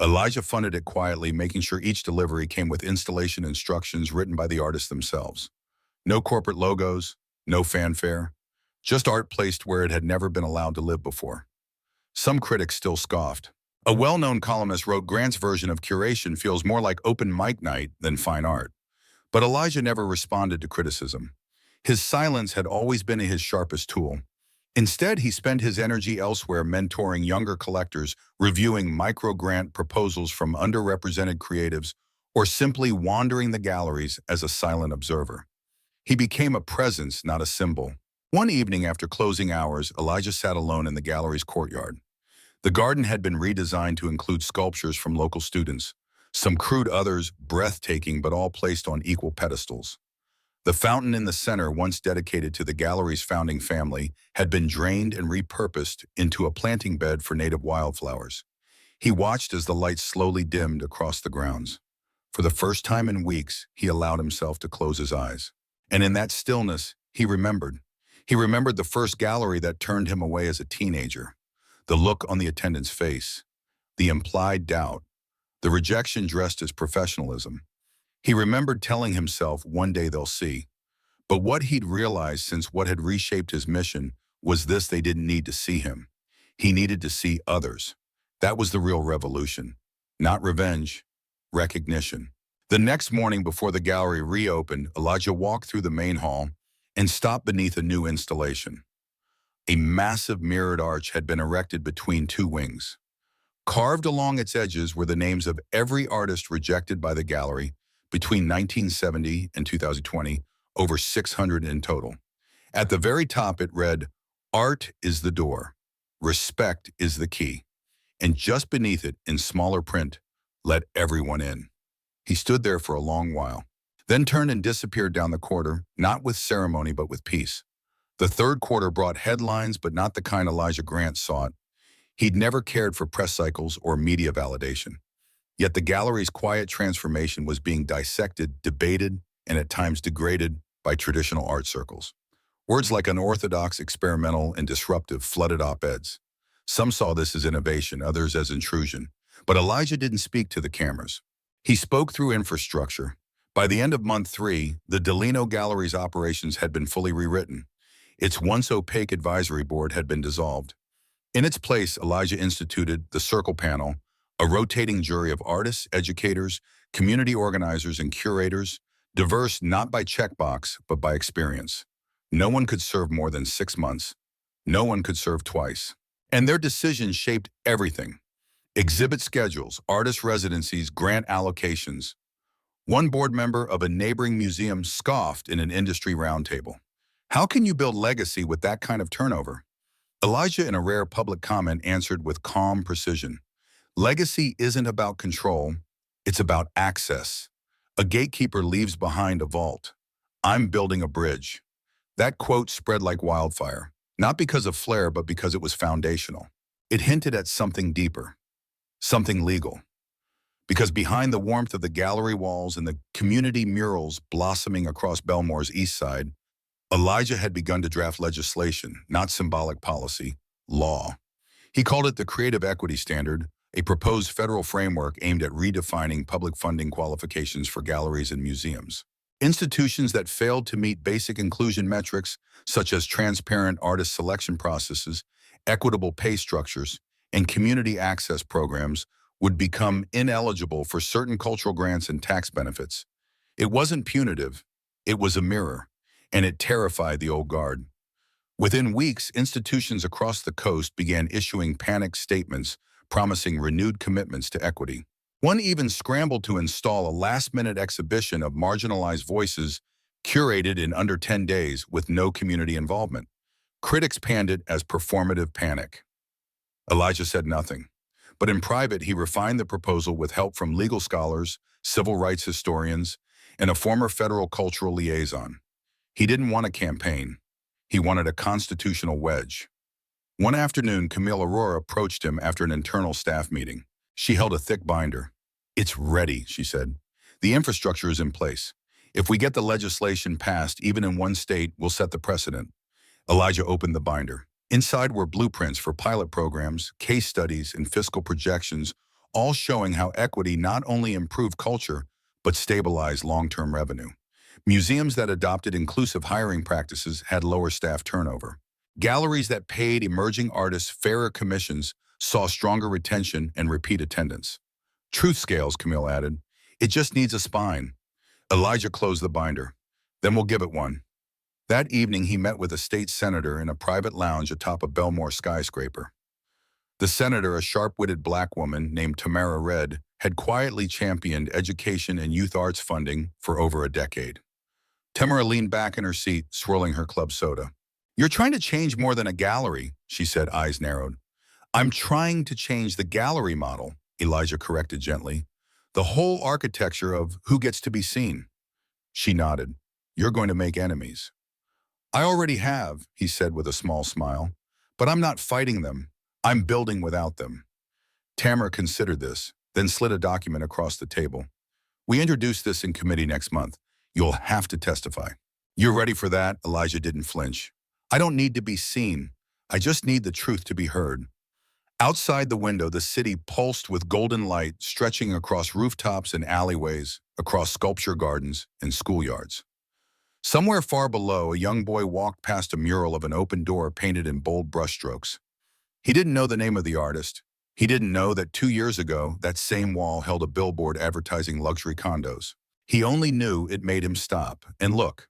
Elijah funded it quietly, making sure each delivery came with installation instructions written by the artists themselves. No corporate logos, no fanfare, just art placed where it had never been allowed to live before. Some critics still scoffed. A well-known columnist wrote, "Grant's version of curation feels more like open mic night than fine art." But Elijah never responded to criticism. His silence had always been his sharpest tool. Instead, he spent his energy elsewhere, mentoring younger collectors, reviewing micro-grant proposals from underrepresented creatives, or simply wandering the galleries as a silent observer. He became a presence, not a symbol. One evening after closing hours, Elijah sat alone in the gallery's courtyard. The garden had been redesigned to include sculptures from local students, some crude, others breathtaking, but all placed on equal pedestals. The fountain in the center, once dedicated to the gallery's founding family, had been drained and repurposed into a planting bed for native wildflowers. He watched as the light slowly dimmed across the grounds. For the first time in weeks, he allowed himself to close his eyes. And in that stillness, he remembered. He remembered the first gallery that turned him away as a teenager. The look on the attendant's face, the implied doubt, the rejection dressed as professionalism. He remembered telling himself, one day they'll see. But what he'd realized since what had reshaped his mission was this: they didn't need to see him. He needed to see others. That was the real revolution. Not revenge, recognition. The next morning before the gallery reopened, Elijah walked through the main hall and stopped beneath a new installation. A massive mirrored arch had been erected between two wings. Carved along its edges were the names of every artist rejected by the gallery between 1970 and 2020, over 600 in total. At the very top it read, "Art is the door. Respect is the key." And just beneath it, in smaller print, "Let everyone in." He stood there for a long while, then turned and disappeared down the corridor, not with ceremony but with peace. The third quarter brought headlines, but not the kind Elijah Grant sought. He'd never cared for press cycles or media validation. Yet the gallery's quiet transformation was being dissected, debated, and at times degraded by traditional art circles. Words like unorthodox, experimental, and disruptive flooded op-eds. Some saw this as innovation, others as intrusion. But Elijah didn't speak to the cameras. He spoke through infrastructure. By the end of month 3, the Delino Gallery's operations had been fully rewritten. Its once opaque advisory board had been dissolved. In its place, Elijah instituted the Circle Panel, a rotating jury of artists, educators, community organizers, and curators, diverse not by checkbox, but by experience. No one could serve more than 6 months. No one could serve twice. And their decisions shaped everything. Exhibit schedules, artist residencies, grant allocations. One board member of a neighboring museum scoffed in an industry roundtable. "How can you build legacy with that kind of turnover?" Elijah, in a rare public comment, answered with calm precision. "Legacy isn't about control, it's about access. A gatekeeper leaves behind a vault. I'm building a bridge." That quote spread like wildfire, not because of flair, but because it was foundational. It hinted at something deeper, something legal. Because behind the warmth of the gallery walls and the community murals blossoming across Belmore's east side, Elijah had begun to draft legislation, not symbolic policy, law. He called it the Creative Equity Standard, a proposed federal framework aimed at redefining public funding qualifications for galleries and museums. Institutions that failed to meet basic inclusion metrics, such as transparent artist selection processes, equitable pay structures, and community access programs, would become ineligible for certain cultural grants and tax benefits. It wasn't punitive, it was a mirror, and it terrified the old guard. Within weeks, institutions across the coast began issuing panicked statements promising renewed commitments to equity. One even scrambled to install a last-minute exhibition of marginalized voices curated in under 10 days with no community involvement. Critics panned it as performative panic. Elijah said nothing, but in private he refined the proposal with help from legal scholars, civil rights historians, and a former federal cultural liaison. He didn't want a campaign. He wanted a constitutional wedge. One afternoon, Camille Aurora approached him after an internal staff meeting. She held a thick binder. "It's ready," she said. "The infrastructure is in place. If we get the legislation passed, even in one state, we'll set the precedent." Elijah opened the binder. Inside were blueprints for pilot programs, case studies, and fiscal projections, all showing how equity not only improved culture, but stabilized long-term revenue. Museums that adopted inclusive hiring practices had lower staff turnover. Galleries that paid emerging artists fairer commissions saw stronger retention and repeat attendance. "Truth scales," Camille added. "It just needs a spine." Elijah closed the binder. "Then we'll give it one." That evening, he met with a state senator in a private lounge atop a Belmore skyscraper. The senator, a sharp-witted black woman named Tamara Red, had quietly championed education and youth arts funding for over a decade. Tamara leaned back in her seat, swirling her club soda. "You're trying to change more than a gallery," she said, eyes narrowed. "I'm trying to change the gallery model," Elijah corrected gently. "The whole architecture of who gets to be seen." She nodded. "You're going to make enemies." "I already have," he said with a small smile. "But I'm not fighting them. I'm building without them." Tamara considered this, then slid a document across the table. "We introduce this in committee next month. You'll have to testify." "You're ready for that?" Elijah didn't flinch. "I don't need to be seen. I just need the truth to be heard." Outside the window, the city pulsed with golden light stretching across rooftops and alleyways, across sculpture gardens and schoolyards. Somewhere far below, a young boy walked past a mural of an open door painted in bold brushstrokes. He didn't know the name of the artist. He didn't know that 2 years ago, that same wall held a billboard advertising luxury condos. He only knew it made him stop and look.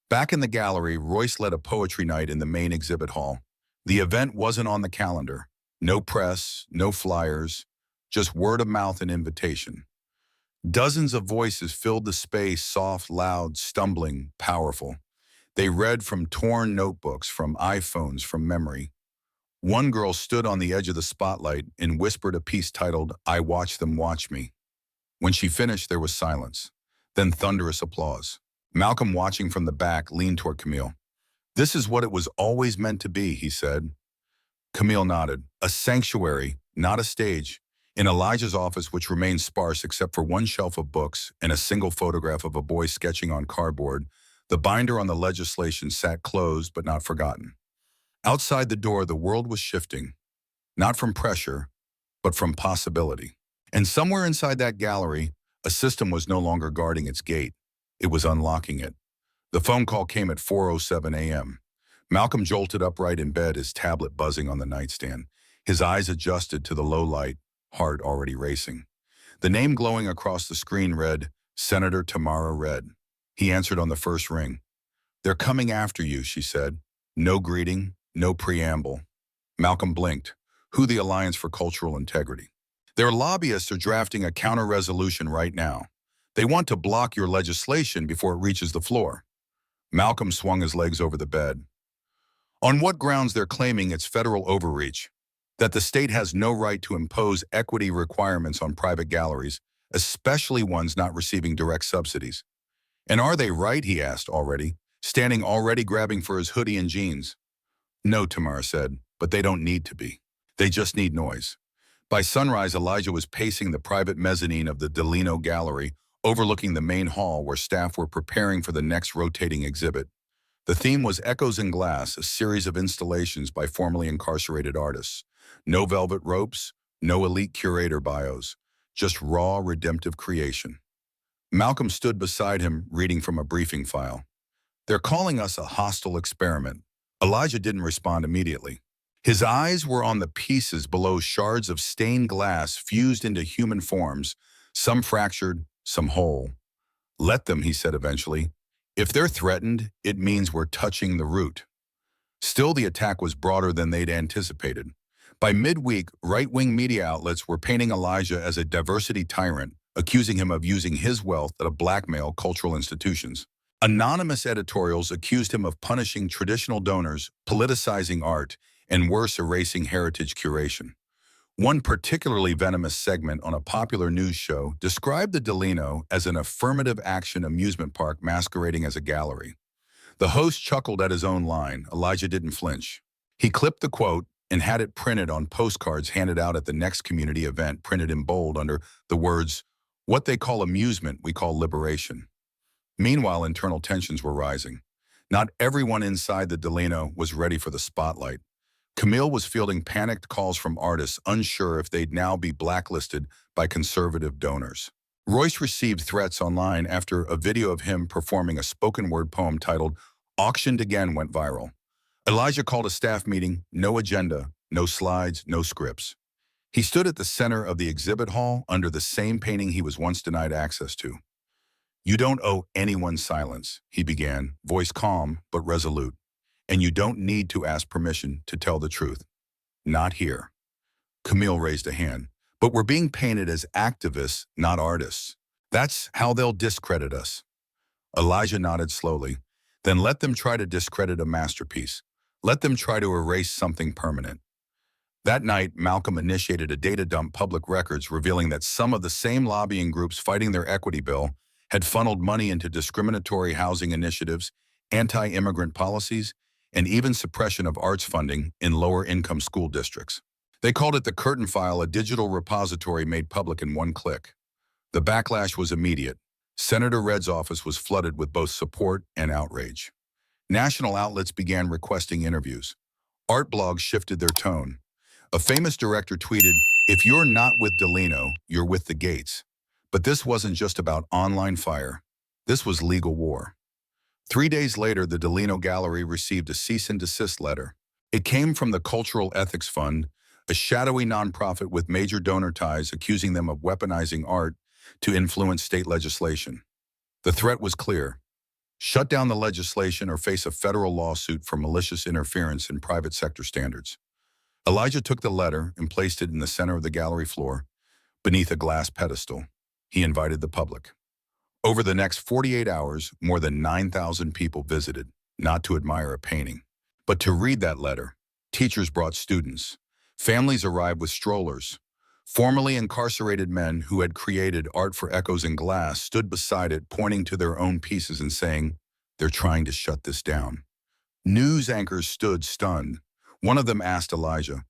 Back in the gallery, Royce led a poetry night in the main exhibit hall. The event wasn't on the calendar. No press, no flyers, just word of mouth and invitation. Dozens of voices filled the space, soft, loud, stumbling, powerful. They read from torn notebooks, from iPhones, from memory. One girl stood on the edge of the spotlight and whispered a piece titled, "I Watch Them Watch Me." When she finished, there was silence, then thunderous applause. Malcolm, watching from the back, leaned toward Camille. "This is what it was always meant to be," he said. Camille nodded. A sanctuary, not a stage. In Elijah's office, which remained sparse except for one shelf of books and a single photograph of a boy sketching on cardboard, the binder on the legislation sat closed but not forgotten. Outside the door, the world was shifting, not from pressure, but from possibility. And somewhere inside that gallery, a system was no longer guarding its gate. It was unlocking it. The phone call came at 4:07 a.m. Malcolm jolted upright in bed, his tablet buzzing on the nightstand. His eyes adjusted to the low light, heart already racing. The name glowing across the screen read, Senator Tamara Red. He answered on the first ring. "They're coming after you," she said. No greeting, no preamble. Malcolm blinked. Who? The Alliance for Cultural Integrity. Their lobbyists are drafting a counter-resolution right now. They want to block your legislation before it reaches the floor. Malcolm swung his legs over the bed. On what grounds? They're claiming it's federal overreach, that the state has no right to impose equity requirements on private galleries, especially ones not receiving direct subsidies. And are they right? He asked already, standing already grabbing for his hoodie and jeans. No, Tamara said, but they don't need to be. They just need noise. By sunrise, Elijah was pacing the private mezzanine of the Delino Gallery, overlooking the main hall where staff were preparing for the next rotating exhibit. The theme was Echoes in Glass, a series of installations by formerly incarcerated artists. No velvet ropes, no elite curator bios, just raw, redemptive creation. Malcolm stood beside him, reading from a briefing file. They're calling us a hostile experiment. Elijah didn't respond immediately. His eyes were on the pieces below, shards of stained glass fused into human forms, some fractured, some whole. Let them, he said eventually. If they're threatened, it means we're touching the root. Still, the attack was broader than they'd anticipated. By midweek, right-wing media outlets were painting Elijah as a diversity tyrant, accusing him of using his wealth to blackmail cultural institutions. Anonymous editorials accused him of punishing traditional donors, politicizing art, and worse, erasing heritage curation. One particularly venomous segment on a popular news show described the Delino as an affirmative action amusement park masquerading as a gallery. The host chuckled at his own line. Elijah didn't flinch. He clipped the quote and had it printed on postcards handed out at the next community event, printed in bold under the words, "What they call amusement, we call liberation." Meanwhile, internal tensions were rising. Not everyone inside the Delino was ready for the spotlight. Camille was fielding panicked calls from artists unsure if they'd now be blacklisted by conservative donors. Royce received threats online after a video of him performing a spoken word poem titled Auctioned Again went viral. Elijah called a staff meeting, no agenda, no slides, no scripts. He stood at the center of the exhibit hall under the same painting he was once denied access to. "You don't owe anyone silence," he began, voice calm but resolute. "And you don't need to ask permission to tell the truth. Not here." Camille raised a hand. "But we're being painted as activists, not artists. That's how they'll discredit us." Elijah nodded slowly. "Then let them try to discredit a masterpiece. Let them try to erase something permanent." That night, Malcolm initiated a data dump, public records revealing that some of the same lobbying groups fighting their equity bill had funneled money into discriminatory housing initiatives, anti-immigrant policies, and even suppression of arts funding in lower-income school districts. They called it the Curtain File, a digital repository made public in one click. The backlash was immediate. Senator Red's office was flooded with both support and outrage. National outlets began requesting interviews. Art blogs shifted their tone. A famous director tweeted, "If you're not with Delino, you're with the Gates." But this wasn't just about online fire. This was legal war. 3 days later, the Delino Gallery received a cease and desist letter. It came from the Cultural Ethics Fund, a shadowy nonprofit with major donor ties accusing them of weaponizing art to influence state legislation. The threat was clear. Shut down the legislation or face a federal lawsuit for malicious interference in private sector standards. Elijah took the letter and placed it in the center of the gallery floor, beneath a glass pedestal. He invited the public. Over the next 48 hours, more than 9,000 people visited, not to admire a painting, but to read that letter. Teachers brought students. Families arrived with strollers. Formerly incarcerated men who had created art for echoes in glass stood beside it, pointing to their own pieces and saying, "They're trying to shut this down." News anchors stood stunned. One of them asked Elijah,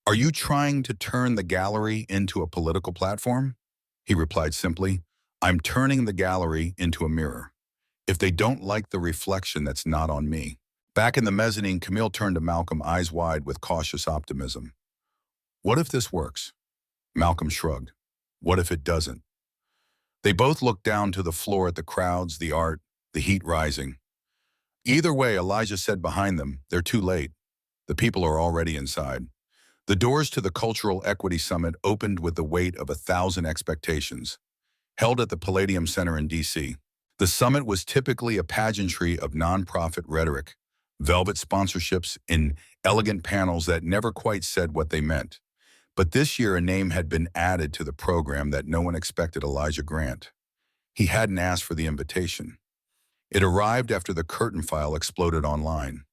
"Are you trying to turn the gallery into a political platform?" He replied simply, "I'm turning the gallery into a mirror. If they don't like the reflection, that's not on me." Back in the mezzanine, Camille turned to Malcolm, eyes wide with cautious optimism. "What if this works?" Malcolm shrugged. "What if it doesn't?" They both looked down to the floor at the crowds, the art, the heat rising. "Either way," Elijah said behind them, "they're too late. The people are already inside." The doors to the Cultural Equity Summit opened with the weight of 1,000 expectations. Held at the Palladium Center in D.C., the summit was typically a pageantry of nonprofit rhetoric, velvet sponsorships, and elegant panels that never quite said what they meant. But this year a name had been added to the program that no one expected: Elijah Grant. He hadn't asked for the invitation. It arrived after the curtain file exploded online,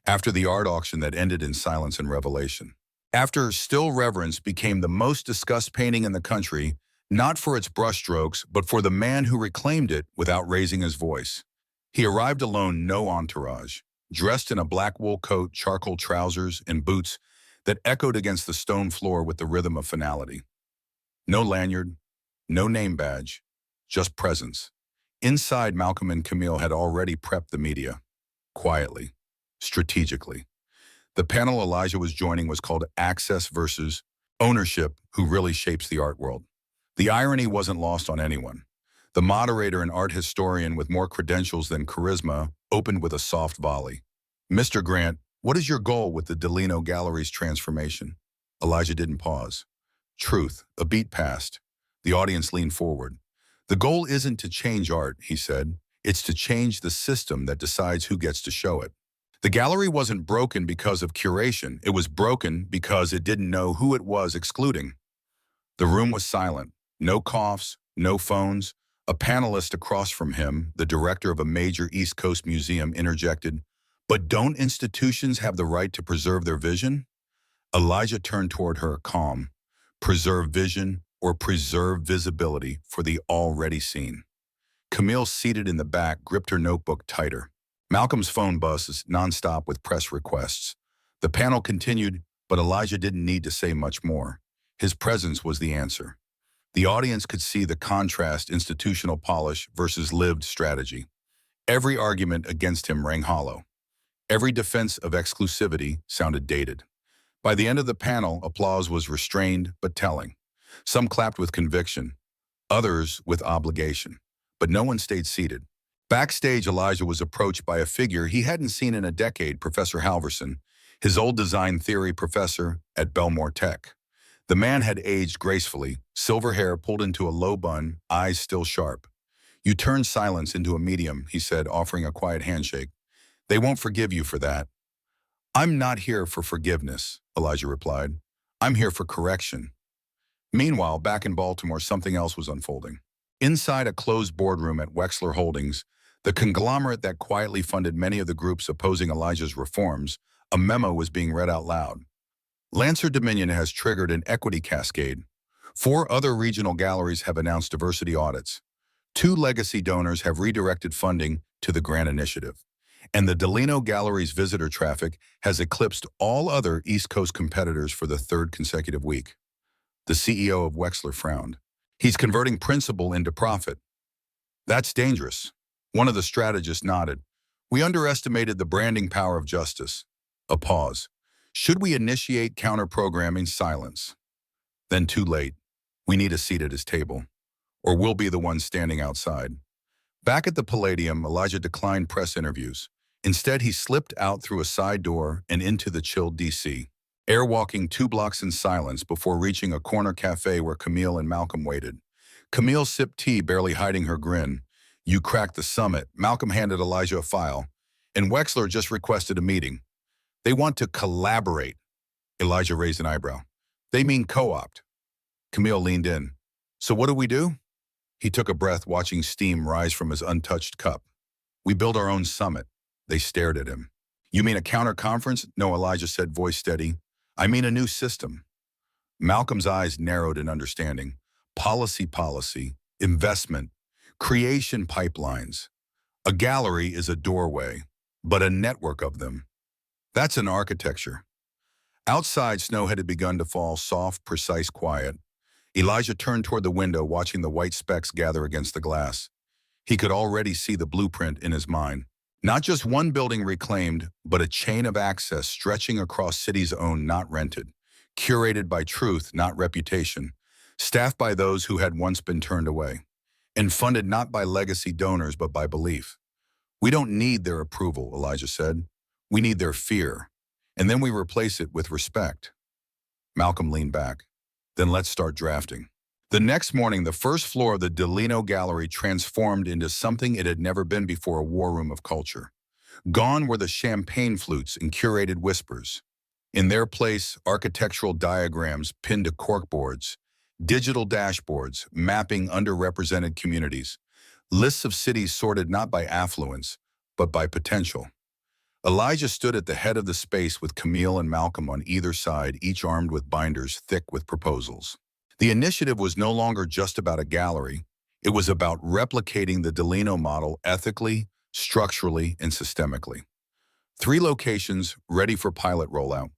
after the art auction that ended in silence and revelation, after Still Reverence became the most discussed painting in the country, not for its brushstrokes, but for the man who reclaimed it without raising his voice. He arrived alone, no entourage, dressed in a black wool coat, charcoal trousers, and boots that echoed against the stone floor with the rhythm of finality. No lanyard, no name badge, just presence. Inside, Malcolm and Camille had already prepped the media, quietly, strategically. The panel Elijah was joining was called Access versus Ownership: Who Really Shapes the Art World. The irony wasn't lost on anyone. The moderator, an art historian with more credentials than charisma, opened with a soft volley. "Mr. Grant, what is your goal with the Delino Gallery's transformation?" Elijah didn't pause. "Truth," a beat passed. The audience leaned forward. "The goal isn't to change art," he said. "It's to change the system that decides who gets to show it." The gallery wasn't broken because of curation. It was broken because it didn't know who it was excluding. The room was silent. No coughs, no phones. A panelist across from him, the director of a major East Coast museum, interjected, "But don't institutions have the right to preserve their vision?" Elijah turned toward her, calm. Preserve vision or preserve visibility for the already seen? Camille, seated in the back, gripped her notebook tighter. Malcolm's phone buzzed nonstop with press requests. The panel continued, but Elijah didn't need to say much more. His presence was the answer. The audience could see the contrast: institutional polish versus lived strategy. Every argument against him rang hollow. Every defense of exclusivity sounded dated. By the end of the panel, applause was restrained but telling. Some clapped with conviction, others with obligation, but no one stayed seated. Backstage, Elijah was approached by a figure he hadn't seen in a decade: Professor Halverson, his old design theory professor at Belmore Tech. The man had aged gracefully, silver hair pulled into a low bun, eyes still sharp. "You turned silence into a medium," he said, offering a quiet handshake. "They won't forgive you for that." "I'm not here for forgiveness," Elijah replied. "I'm here for correction." Meanwhile, back in Baltimore, something else was unfolding. Inside a closed boardroom at Wexler Holdings, the conglomerate that quietly funded many of the groups opposing Elijah's reforms, a memo was being read out loud. Lancer Dominion has triggered an equity cascade. 4 other regional galleries have announced diversity audits. 2 legacy donors have redirected funding to the Grant Initiative. And the Delino Gallery's visitor traffic has eclipsed all other East Coast competitors for the 3rd consecutive week. The CEO of Wexler frowned. "He's converting principle into profit." "That's dangerous." One of the strategists nodded. "We underestimated the branding power of justice." A pause. "Should we initiate counter-programming?" Silence. Then, "Too late. We need a seat at his table. Or we'll be the ones standing outside." Back at the Palladium, Elijah declined press interviews. Instead, he slipped out through a side door and into the chilled D.C., airwalking 2 blocks in silence before reaching a corner cafe where Camille and Malcolm waited. Camille sipped tea, barely hiding her grin. You cracked the summit. Malcolm handed Elijah a file, and Wexler just requested a meeting. They want to collaborate. Elijah raised an eyebrow. They mean co-opt. Camille leaned in. So what do we do? He took a breath, watching steam rise from his untouched cup. We build our own summit. They stared at him. You mean a counter-conference? No, Elijah said, voice steady. I mean a new system. Malcolm's eyes narrowed in understanding. Policy, investment, creation pipelines. A gallery is a doorway, but a network of them. That's an architecture. Outside, snow had begun to fall, soft, precise, quiet. Elijah turned toward the window, watching the white specks gather against the glass. He could already see the blueprint in his mind. Not just one building reclaimed, but a chain of access stretching across cities owned, not rented, curated by truth, not reputation, staffed by those who had once been turned away, and funded not by legacy donors but by belief. We don't need their approval, Elijah said. We need their fear. And then we replace it with respect. Malcolm leaned back. Then let's start drafting. The next morning, the first floor of the Delino Gallery transformed into something it had never been before, a war room of culture. Gone were the champagne flutes and curated whispers. In their place, architectural diagrams pinned to corkboards, digital dashboards mapping underrepresented communities, lists of cities sorted not by affluence, but by potential. Elijah stood at the head of the space with Camille and Malcolm on either side, each armed with binders thick with proposals. The initiative was no longer just about a gallery. It was about replicating the Delino model ethically, structurally, and systemically. 3 locations ready for pilot rollout.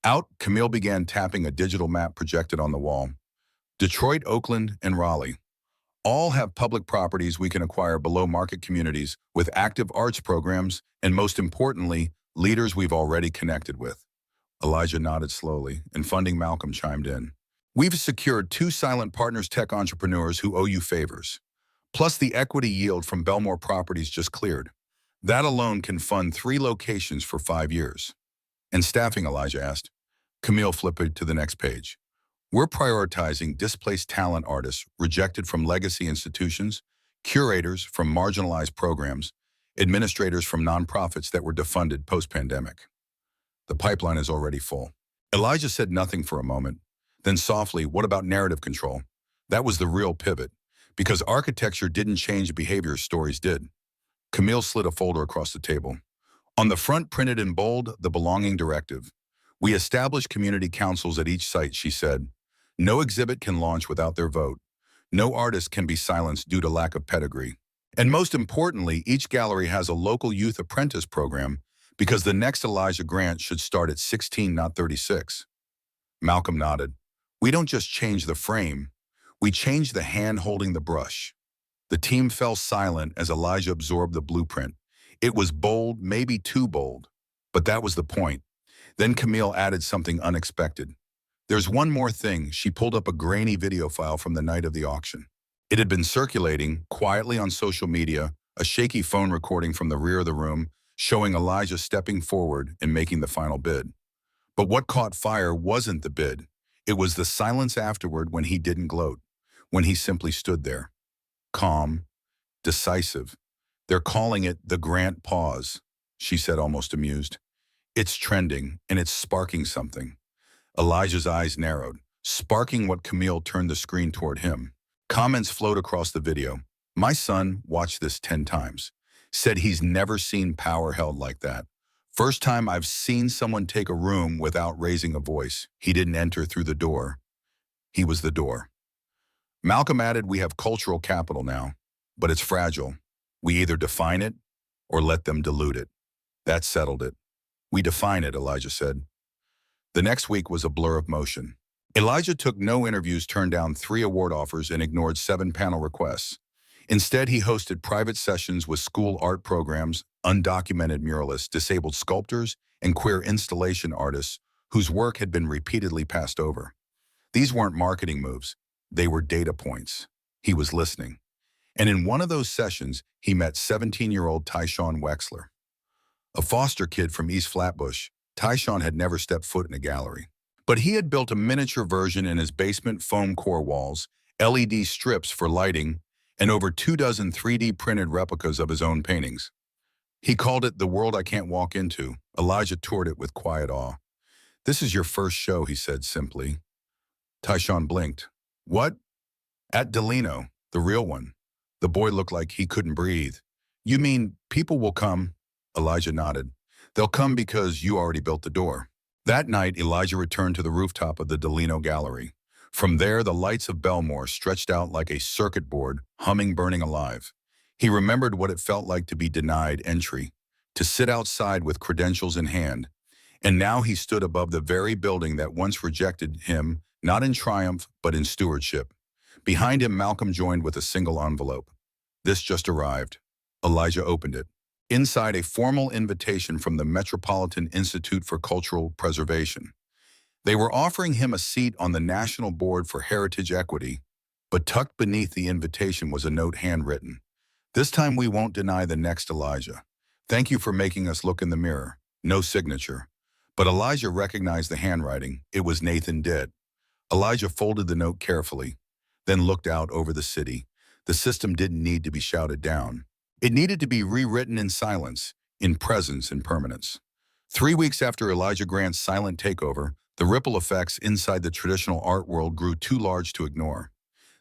Out, Camille began tapping a digital map projected on the wall. Detroit, Oakland, and Raleigh. All have public properties we can acquire below market communities with active arts programs and, most importantly, leaders we've already connected with. Elijah nodded slowly, and funding Malcolm chimed in. We've secured 2 silent partners, tech entrepreneurs who owe you favors, plus the equity yield from Belmore Properties just cleared. That alone can fund 3 locations for 5 years. And staffing, Elijah asked. Camille flipped to the next page. We're prioritizing displaced talent artists rejected from legacy institutions, curators from marginalized programs, administrators from nonprofits that were defunded post-pandemic. The pipeline is already full. Elijah said nothing for a moment. Then softly, what about narrative control? That was the real pivot, because architecture didn't change behavior, stories did. Camille slid a folder across the table. On the front, printed in bold, the belonging directive. We established community councils at each site, she said. No exhibit can launch without their vote. No artist can be silenced due to lack of pedigree. And most importantly, each gallery has a local youth apprentice program because the next Elijah grant should start at 16, not 36. Malcolm nodded. We don't just change the frame, we change the hand holding the brush. The team fell silent as Elijah absorbed the blueprint. It was bold, maybe too bold, but that was the point. Then Camille added something unexpected. There's one more thing. She pulled up a grainy video file from the night of the auction. It had been circulating quietly on social media, a shaky phone recording from the rear of the room, showing Elijah stepping forward and making the final bid. But what caught fire wasn't the bid. It was the silence afterward, when he didn't gloat, when he simply stood there. Calm, decisive. They're calling it the grant pause, she said, almost amused. It's trending, and it's sparking something. Elijah's eyes narrowed, sparking what Camille turned the screen toward him. Comments flowed across the video. My son watched this 10 times. Said he's never seen power held like that. First time I've seen someone take a room without raising a voice. He didn't enter through the door. He was the door. Malcolm added, we have cultural capital now, but it's fragile. We either define it or let them dilute it. That settled it. We define it, Elijah said. The next week was a blur of motion. Elijah took no interviews, turned down 3 award offers, and ignored 7 panel requests. Instead, he hosted private sessions with school art programs, undocumented muralists, disabled sculptors, and queer installation artists whose work had been repeatedly passed over. These weren't marketing moves. They were data points. He was listening. And in one of those sessions, he met 17-year-old Tyshawn Wexler. A foster kid from East Flatbush, Tyshawn had never stepped foot in a gallery. But he had built a miniature version in his basement, foam core walls, LED strips for lighting, and over 2 dozen 3D printed replicas of his own paintings. He called it the world I can't walk into. Elijah toured it with quiet awe. "This is your first show," he said simply. Tyshawn blinked. "What?" "At Delino, the real one." The boy looked like he couldn't breathe. "You mean people will come?" Elijah nodded. "They'll come because you already built the door." That night, Elijah returned to the rooftop of the Delino Gallery. From there, the lights of Belmore stretched out like a circuit board, humming, burning alive. He remembered what it felt like to be denied entry, to sit outside with credentials in hand. And now he stood above the very building that once rejected him, not in triumph, but in stewardship. Behind him, Malcolm joined with a single envelope. "This just arrived." Elijah opened it. Inside, a formal invitation from the Metropolitan Institute for Cultural Preservation. They were offering him a seat on the National Board for Heritage Equity, but tucked beneath the invitation was a note handwritten. "This time we won't deny the next Elijah. Thank you for making us look in the mirror." No signature. But Elijah recognized the handwriting. It was Nathan Dead. Elijah folded the note carefully, then looked out over the city. The system didn't need to be shouted down. It needed to be rewritten in silence, in presence and permanence. 3 weeks after Elijah Grant's silent takeover, the ripple effects inside the traditional art world grew too large to ignore.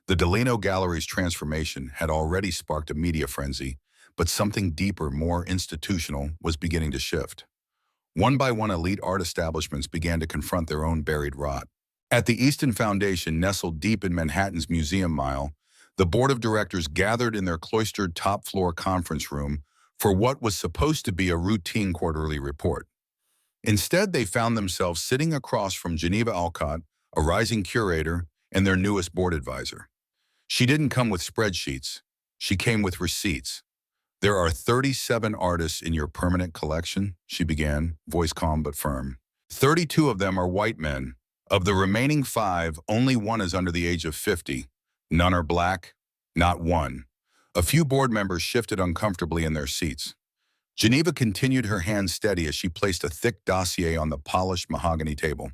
The Delano Gallery's transformation had already sparked a media frenzy, but something deeper, more institutional, was beginning to shift. One by one, elite art establishments began to confront their own buried rot. At the Easton Foundation, nestled deep in Manhattan's Museum Mile, the board of directors gathered in their cloistered top-floor conference room for what was supposed to be a routine quarterly report. Instead, they found themselves sitting across from Geneva Alcott, a rising curator, and their newest board advisor. She didn't come with spreadsheets. She came with receipts. "There are 37 artists in your permanent collection," she began, voice calm but firm. 32 of them are white men. Of the remaining 5, only one is under the age of 50. None are black, not one." A few board members shifted uncomfortably in their seats. Geneva continued, her hand steady as she placed a thick dossier on the polished mahogany table.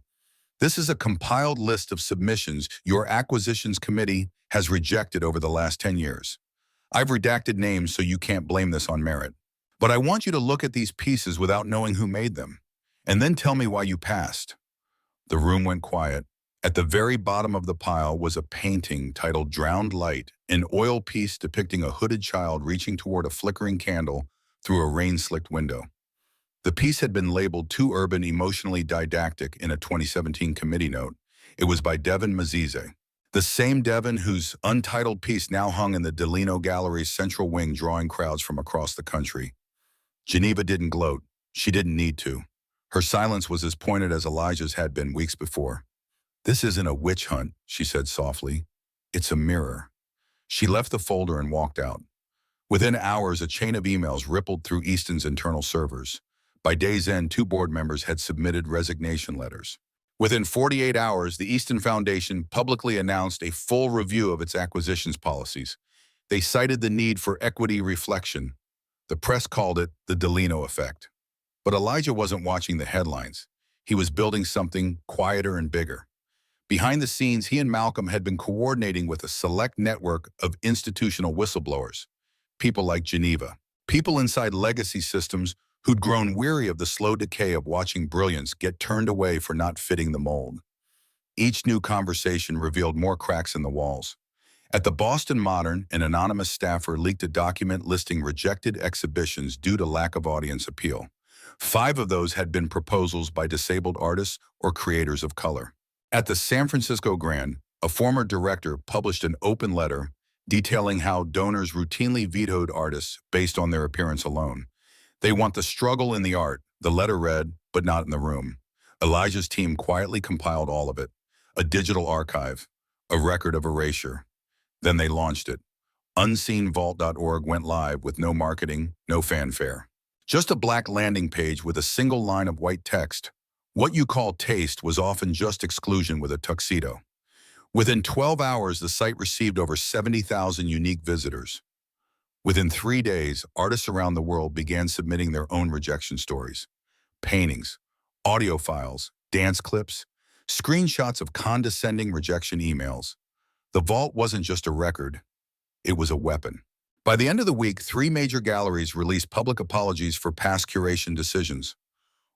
"This is a compiled list of submissions your acquisitions committee has rejected over the last 10 years. I've redacted names so you can't blame this on merit. But I want you to look at these pieces without knowing who made them, and then tell me why you passed." The room went quiet. At the very bottom of the pile was a painting titled "Drowned Light," an oil piece depicting a hooded child reaching toward a flickering candle through a rain-slicked window. The piece had been labeled too urban, emotionally didactic in a 2017 committee note. It was by Devin Mazize, the same Devin whose untitled piece now hung in the Delano Gallery's central wing, drawing crowds from across the country. Geneva didn't gloat. She didn't need to. Her silence was as pointed as Elijah's had been weeks before. "This isn't a witch hunt," she said softly. "It's a mirror." She left the folder and walked out. Within hours, a chain of emails rippled through Easton's internal servers. By day's end, 2 board members had submitted resignation letters. Within 48 hours, the Easton Foundation publicly announced a full review of its acquisitions policies. They cited the need for equity reflection. The press called it the Delano effect. But Elijah wasn't watching the headlines. He was building something quieter and bigger. Behind the scenes, he and Malcolm had been coordinating with a select network of institutional whistleblowers. People like Geneva. People inside legacy systems who'd grown weary of the slow decay of watching brilliance get turned away for not fitting the mold. Each new conversation revealed more cracks in the walls. At the Boston Modern, an anonymous staffer leaked a document listing rejected exhibitions due to lack of audience appeal. 5 of those had been proposals by disabled artists or creators of color. At the San Francisco Grand, a former director published an open letter detailing how donors routinely vetoed artists based on their appearance alone. "They want the struggle in the art," the letter read, "but not in the room." Elijah's team quietly compiled all of it, a digital archive, a record of erasure. Then they launched it. Unseenvault.org went live with no marketing, no fanfare. Just a black landing page with a single line of white text. What you call taste was often just exclusion with a tuxedo. Within 12 hours, the site received over 70,000 unique visitors. Within 3 days, artists around the world began submitting their own rejection stories. Paintings, audio files, dance clips, screenshots of condescending rejection emails. The vault wasn't just a record. it was a weapon. By the end of the week, 3 major galleries released public apologies for past curation decisions.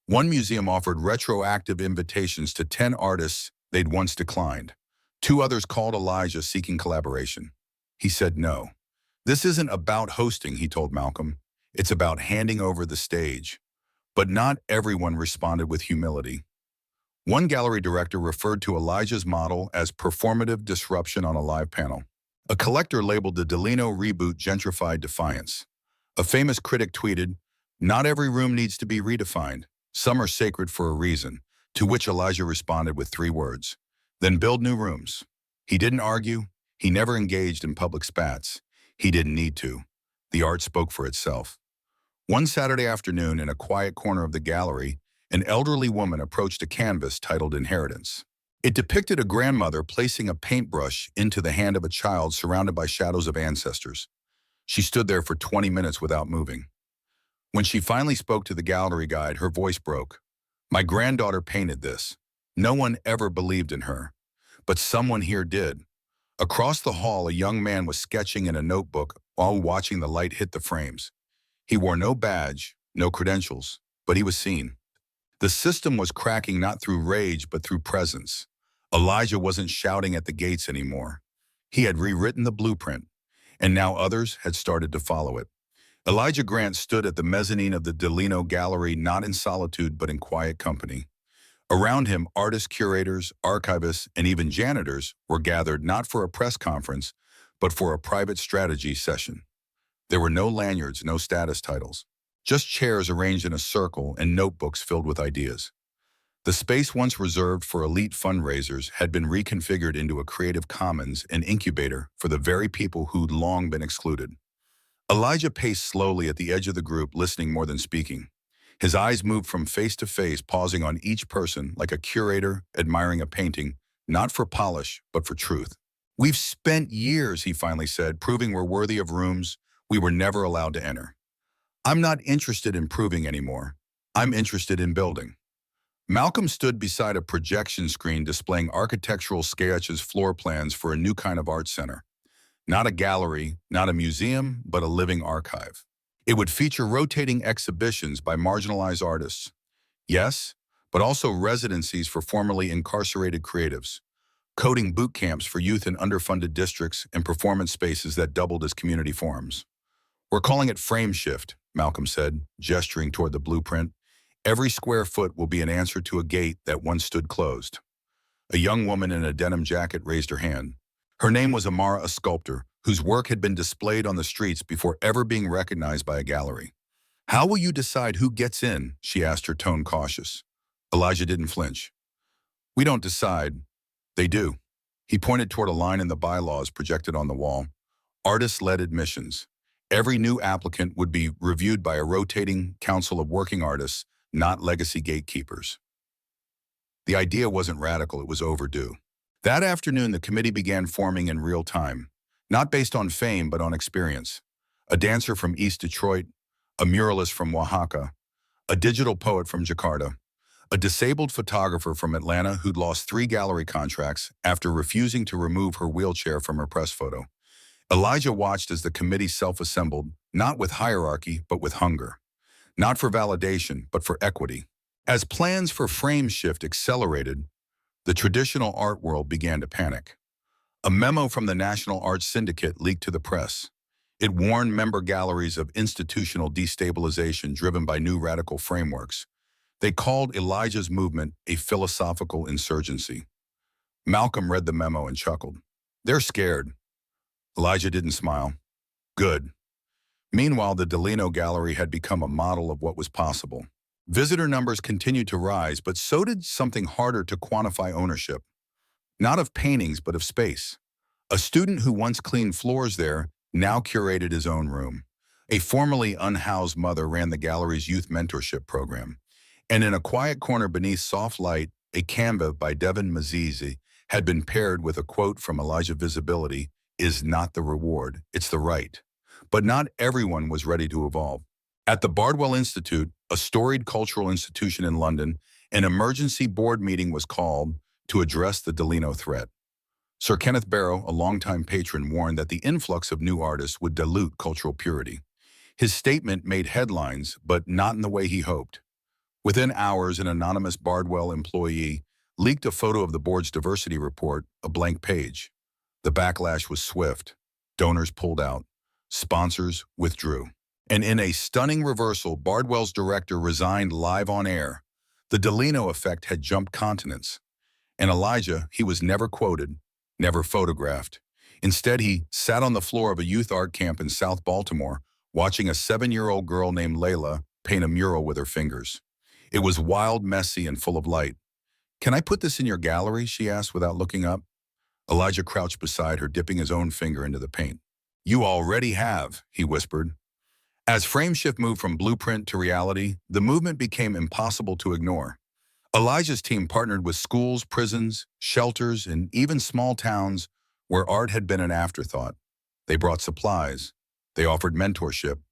One museum offered retroactive invitations to 10 artists they'd once declined. 2 others called Elijah seeking collaboration. He said no. This isn't about hosting, he told Malcolm. It's about handing over the stage. But not everyone responded with humility. One gallery director referred to Elijah's model as performative disruption on a live panel. A collector labeled the Delino reboot gentrified defiance. A famous critic tweeted, "Not every room needs to be redefined. Some are sacred for a reason," to which Elijah responded with 3 words, "Then build new rooms." He didn't argue. He never engaged in public spats. He didn't need to. The art spoke for itself. One Saturday afternoon, in a quiet corner of the gallery, an elderly woman approached a canvas titled Inheritance. It depicted a grandmother placing a paintbrush into the hand of a child surrounded by shadows of ancestors. She stood there for 20 minutes without moving. When she finally spoke to the gallery guide, her voice broke. "My granddaughter painted this. No one ever believed in her. But someone here did." Across the hall, a young man was sketching in a notebook while watching the light hit the frames. He wore no badge, no credentials, but he was seen. The system was cracking not through rage, but through presence. Elijah wasn't shouting at the gates anymore. He had rewritten the blueprint, and now others had started to follow it. Elijah Grant stood at the mezzanine of the Delino Gallery, not in solitude, but in quiet company. Around him, artists, curators, archivists, and even janitors were gathered not for a press conference, but for a private strategy session. There were no lanyards, no status titles, just chairs arranged in a circle and notebooks filled with ideas. The space once reserved for elite fundraisers had been reconfigured into a creative commons and incubator for the very people who'd long been excluded. Elijah paced slowly at the edge of the group, listening more than speaking. His eyes moved from face to face, pausing on each person like a curator admiring a painting, not for polish, but for truth. "We've spent years," he finally said, "proving we're worthy of rooms we were never allowed to enter. I'm not interested in proving anymore. I'm interested in building." Malcolm stood beside a projection screen displaying architectural sketches, floor plans for a new kind of art center. Not a gallery, not a museum, but a living archive. It would feature rotating exhibitions by marginalized artists. Yes, but also residencies for formerly incarcerated creatives, coding boot camps for youth in underfunded districts, and performance spaces that doubled as community forums. "We're calling it frame shift," Malcolm said, gesturing toward the blueprint. "Every square foot will be an answer to a gate that once stood closed." A young woman in a denim jacket raised her hand. Her name was Amara, a sculptor, whose work had been displayed on the streets before ever being recognized by a gallery. "How will you decide who gets in?" she asked, her tone cautious. Elijah didn't flinch. "We don't decide. They do." He pointed toward a line in the bylaws projected on the wall. "Artist-led admissions. Every new applicant would be reviewed by a rotating council of working artists, not legacy gatekeepers." The idea wasn't radical, it was overdue. That afternoon, the committee began forming in real time, not based on fame, but on experience. A dancer from East Detroit, a muralist from Oaxaca, a digital poet from Jakarta, a disabled photographer from Atlanta who'd lost 3 gallery contracts after refusing to remove her wheelchair from her press photo. Elijah watched as the committee self-assembled, not with hierarchy, but with hunger. Not for validation, but for equity. As plans for frame shift accelerated, the traditional art world began to panic. A memo from the National Arts Syndicate leaked to the press. It warned member galleries of institutional destabilization driven by new radical frameworks. They called Elijah's movement a philosophical insurgency. Malcolm read the memo and chuckled. "They're scared." Elijah didn't smile. "Good." Meanwhile, the Delino Gallery had become a model of what was possible. Visitor numbers continued to rise, but so did something harder to quantify: ownership. Not of paintings, but of space. A student who once cleaned floors there now curated his own room. A formerly unhoused mother ran the gallery's youth mentorship program. And in a quiet corner beneath soft light, a canvas by Devin Mazizi had been paired with a quote from Elijah: "Visibility is not the reward, it's the right." But not everyone was ready to evolve. At the Bardwell Institute, a storied cultural institution in London, an emergency board meeting was called to address the Delino threat. Sir Kenneth Barrow, a longtime patron, warned that the influx of new artists would dilute cultural purity. His statement made headlines, but not in the way he hoped. Within hours, an anonymous Bardwell employee leaked a photo of the board's diversity report, a blank page. The backlash was swift. Donors pulled out. Sponsors withdrew. And in a stunning reversal, Bardwell's director resigned live on air. The Delino effect had jumped continents. And Elijah, he was never quoted, never photographed. Instead, he sat on the floor of a youth art camp in South Baltimore, watching a 7-year-old girl named Layla paint a mural with her fingers. It was wild, messy, and full of light. "Can I put this in your gallery?" she asked without looking up. Elijah crouched beside her, dipping his own finger into the paint. "You already have," he whispered. As Frameshift moved from blueprint to reality, the movement became impossible to ignore. Elijah's team partnered with schools, prisons, shelters, and even small towns where art had been an afterthought. They brought supplies. They offered mentorship.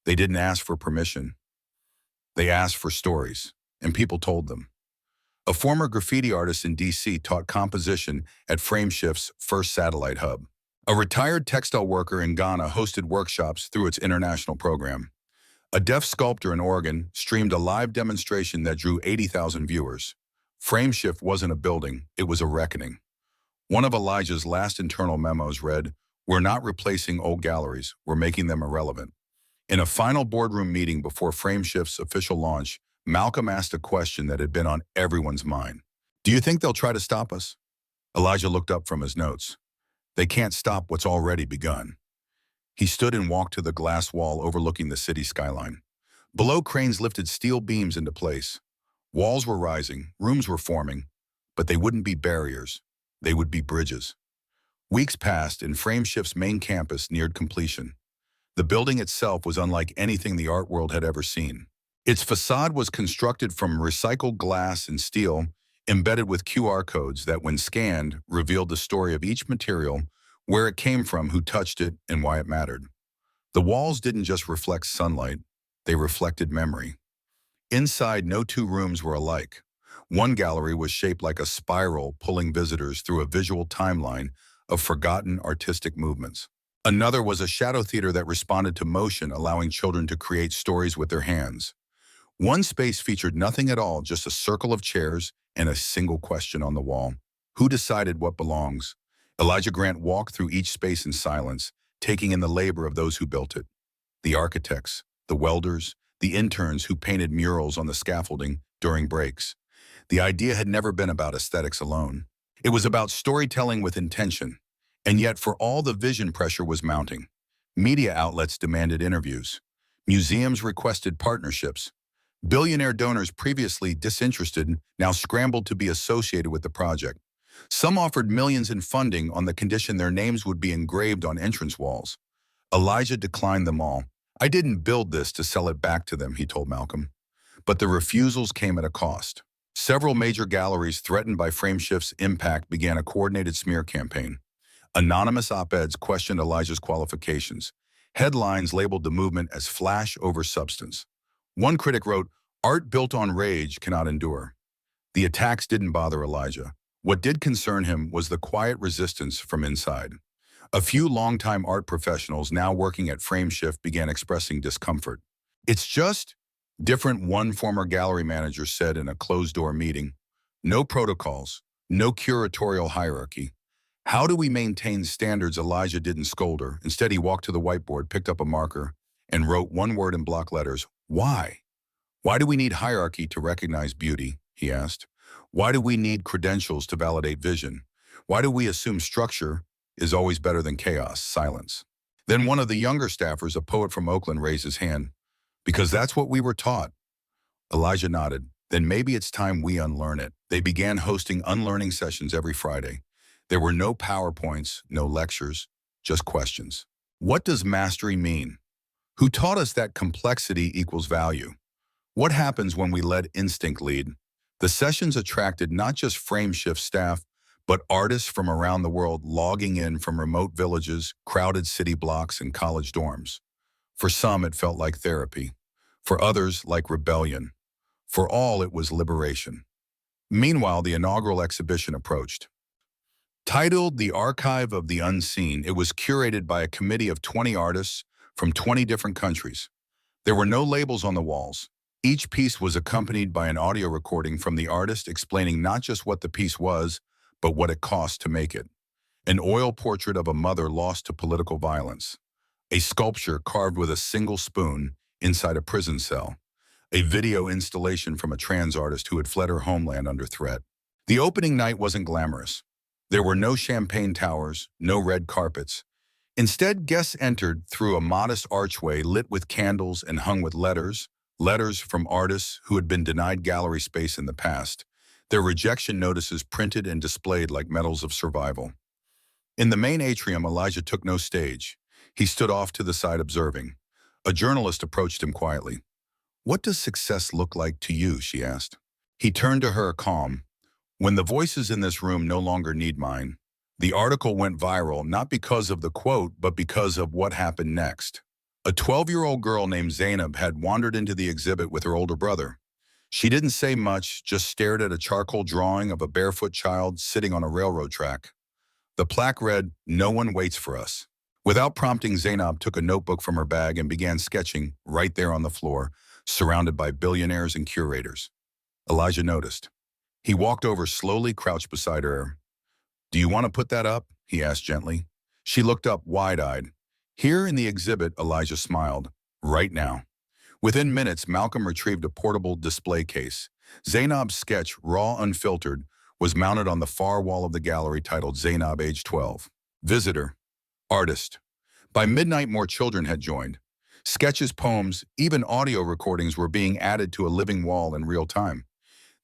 They didn't ask for permission. They asked for stories, and people told them. A former graffiti artist in D.C. taught composition at Frameshift's first satellite hub. A retired textile worker in Ghana hosted workshops through its international program. A deaf sculptor in Oregon streamed a live demonstration that drew 80,000 viewers. Frameshift wasn't a building, it was a reckoning. One of Elijah's last internal memos read, "We're not replacing old galleries, we're making them irrelevant." In a final boardroom meeting before Frameshift's official launch, Malcolm asked a question that had been on everyone's mind. "Do you think they'll try to stop us?" Elijah looked up from his notes. "They can't stop what's already begun." He stood and walked to the glass wall overlooking the city skyline. Below, cranes lifted steel beams into place. Walls were rising, rooms were forming, but they wouldn't be barriers. They would be bridges. Weeks passed, and Frameshift's main campus neared completion. The building itself was unlike anything the art world had ever seen. Its facade was constructed from recycled glass and steel, embedded with QR codes that, when scanned, revealed the story of each material, where it came from, who touched it, and why it mattered. The walls didn't just reflect sunlight, they reflected memory. Inside, no two rooms were alike. One gallery was shaped like a spiral, pulling visitors through a visual timeline of forgotten artistic movements. Another was a shadow theater that responded to motion, allowing children to create stories with their hands. One space featured nothing at all, just a circle of chairs and a single question on the wall. Who decided what belongs? Elijah Grant walked through each space in silence, taking in the labor of those who built it. The architects, the welders, the interns who painted murals on the scaffolding during breaks. The idea had never been about aesthetics alone. It was about storytelling with intention. And yet, for all the vision, pressure was mounting. Media outlets demanded interviews. Museums requested partnerships. Billionaire donors, previously disinterested, now scrambled to be associated with the project. Some offered millions in funding on the condition their names would be engraved on entrance walls. Elijah declined them all. "I didn't build this to sell it back to them," he told Malcolm. But the refusals came at a cost. Several major galleries threatened by Frameshift's impact began a coordinated smear campaign. Anonymous op-eds questioned Elijah's qualifications. Headlines labeled the movement as flash over substance. One critic wrote, "Art built on rage cannot endure." The attacks didn't bother Elijah. What did concern him was the quiet resistance from inside. A few longtime art professionals now working at Frameshift began expressing discomfort. "It's just different," one former gallery manager said in a closed-door meeting. "No protocols, no curatorial hierarchy. How do we maintain standards?" Elijah didn't scold her. Instead, he walked to the whiteboard, picked up a marker, and wrote one word in block letters: "Why? Why do we need hierarchy to recognize beauty?" he asked. "Why do we need credentials to validate vision? Why do we assume structure is always better than chaos, silence?" Then one of the younger staffers, a poet from Oakland, raised his hand. "Because that's what we were taught." Elijah nodded. "Then maybe it's time we unlearn it." They began hosting unlearning sessions every Friday. There were no PowerPoints, no lectures, just questions. What does mastery mean? Who taught us that complexity equals value? What happens when we let instinct lead? The sessions attracted not just Frameshift staff, but artists from around the world logging in from remote villages, crowded city blocks, and college dorms. For some, it felt like therapy. For others, like rebellion. For all, it was liberation. Meanwhile, the inaugural exhibition approached. Titled The Archive of the Unseen, it was curated by a committee of 20 artists from 20 different countries. There were no labels on the walls. Each piece was accompanied by an audio recording from the artist explaining not just what the piece was, but what it cost to make it. An oil portrait of a mother lost to political violence. A sculpture carved with a single spoon inside a prison cell. A video installation from a trans artist who had fled her homeland under threat. The opening night wasn't glamorous. There were no champagne towers, no red carpets. Instead, guests entered through a modest archway lit with candles and hung with letters from artists who had been denied gallery space in the past, their rejection notices printed and displayed like medals of survival. In the main atrium, Elijah took no stage. He stood off to the side observing. A journalist approached him quietly. "What does success look like to you?" she asked. He turned to her calm. "When the voices in this room no longer need mine." The article went viral not because of the quote, but because of what happened next. A 12-year-old girl named Zainab had wandered into the exhibit with her older brother. She didn't say much, just stared at a charcoal drawing of a barefoot child sitting on a railroad track. The plaque read, "No one waits for us." Without prompting, Zainab took a notebook from her bag and began sketching right there on the floor, surrounded by billionaires and curators. Elijah noticed. He walked over slowly, crouched beside her. "Do you want to put that up?" he asked gently. She looked up, wide-eyed. "Here in the exhibit," Elijah smiled. "Right now." Within minutes, Malcolm retrieved a portable display case. Zainab's sketch, raw, unfiltered, was mounted on the far wall of the gallery titled Zainab, age 12. Visitor. Artist. By midnight, more children had joined. Sketches, poems, even audio recordings were being added to a living wall in real time.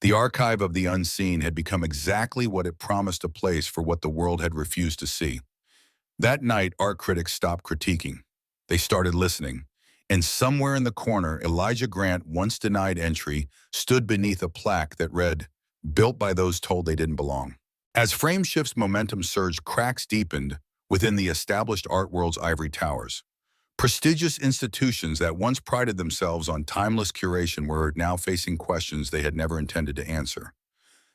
The archive of the unseen had become exactly what it promised, a place for what the world had refused to see. That night, art critics stopped critiquing. They started listening. And somewhere in the corner, Elijah Grant, once denied entry, stood beneath a plaque that read, "Built by those told they didn't belong." As Frameshift's momentum surged, cracks deepened within the established art world's ivory towers. Prestigious institutions that once prided themselves on timeless curation were now facing questions they had never intended to answer.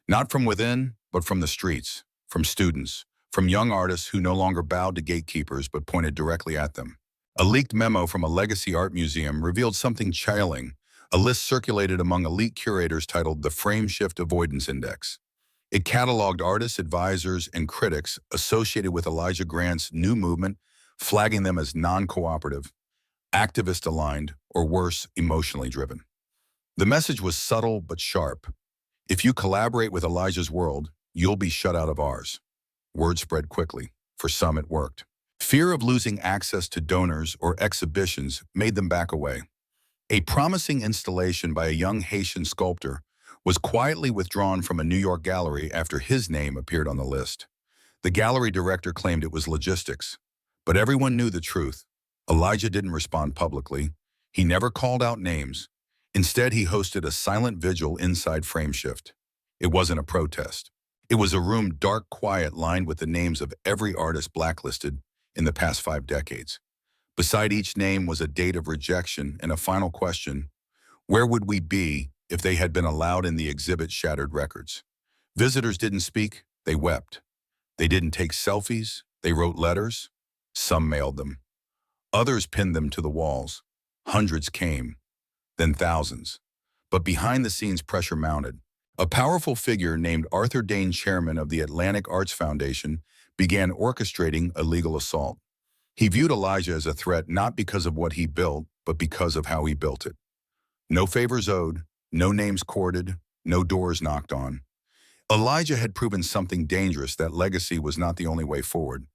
Not from within, but from the streets, from students, from young artists who no longer bowed to gatekeepers but pointed directly at them. A leaked memo from a legacy art museum revealed something chilling, a list circulated among elite curators titled the Frameshift Avoidance Index. It cataloged artists, advisors, and critics associated with Elijah Grant's new movement, flagging them as non-cooperative, activist-aligned, or worse, emotionally driven. The message was subtle but sharp. If you collaborate with Elijah's world, you'll be shut out of ours. Word spread quickly. For some, it worked. Fear of losing access to donors or exhibitions made them back away. A promising installation by a young Haitian sculptor was quietly withdrawn from a New York gallery after his name appeared on the list. The gallery director claimed it was logistics. But everyone knew the truth. Elijah didn't respond publicly. He never called out names. Instead, he hosted a silent vigil inside Frameshift. It wasn't a protest. It was a room dark, quiet, lined with the names of every artist blacklisted in the past 5 decades. Beside each name was a date of rejection and a final question: where would we be if they had been allowed in the exhibit's shattered records? Visitors didn't speak, they wept. They didn't take selfies, they wrote letters. Some mailed them. Others pinned them to the walls. Hundreds came, then thousands. But behind the scenes, pressure mounted. A powerful figure named Arthur Dane, chairman of the Atlantic Arts Foundation, began orchestrating a legal assault. He viewed Elijah as a threat not because of what he built, but because of how he built it. No favors owed, no names courted, no doors knocked on. Elijah had proven something dangerous: that legacy was not the only way forward.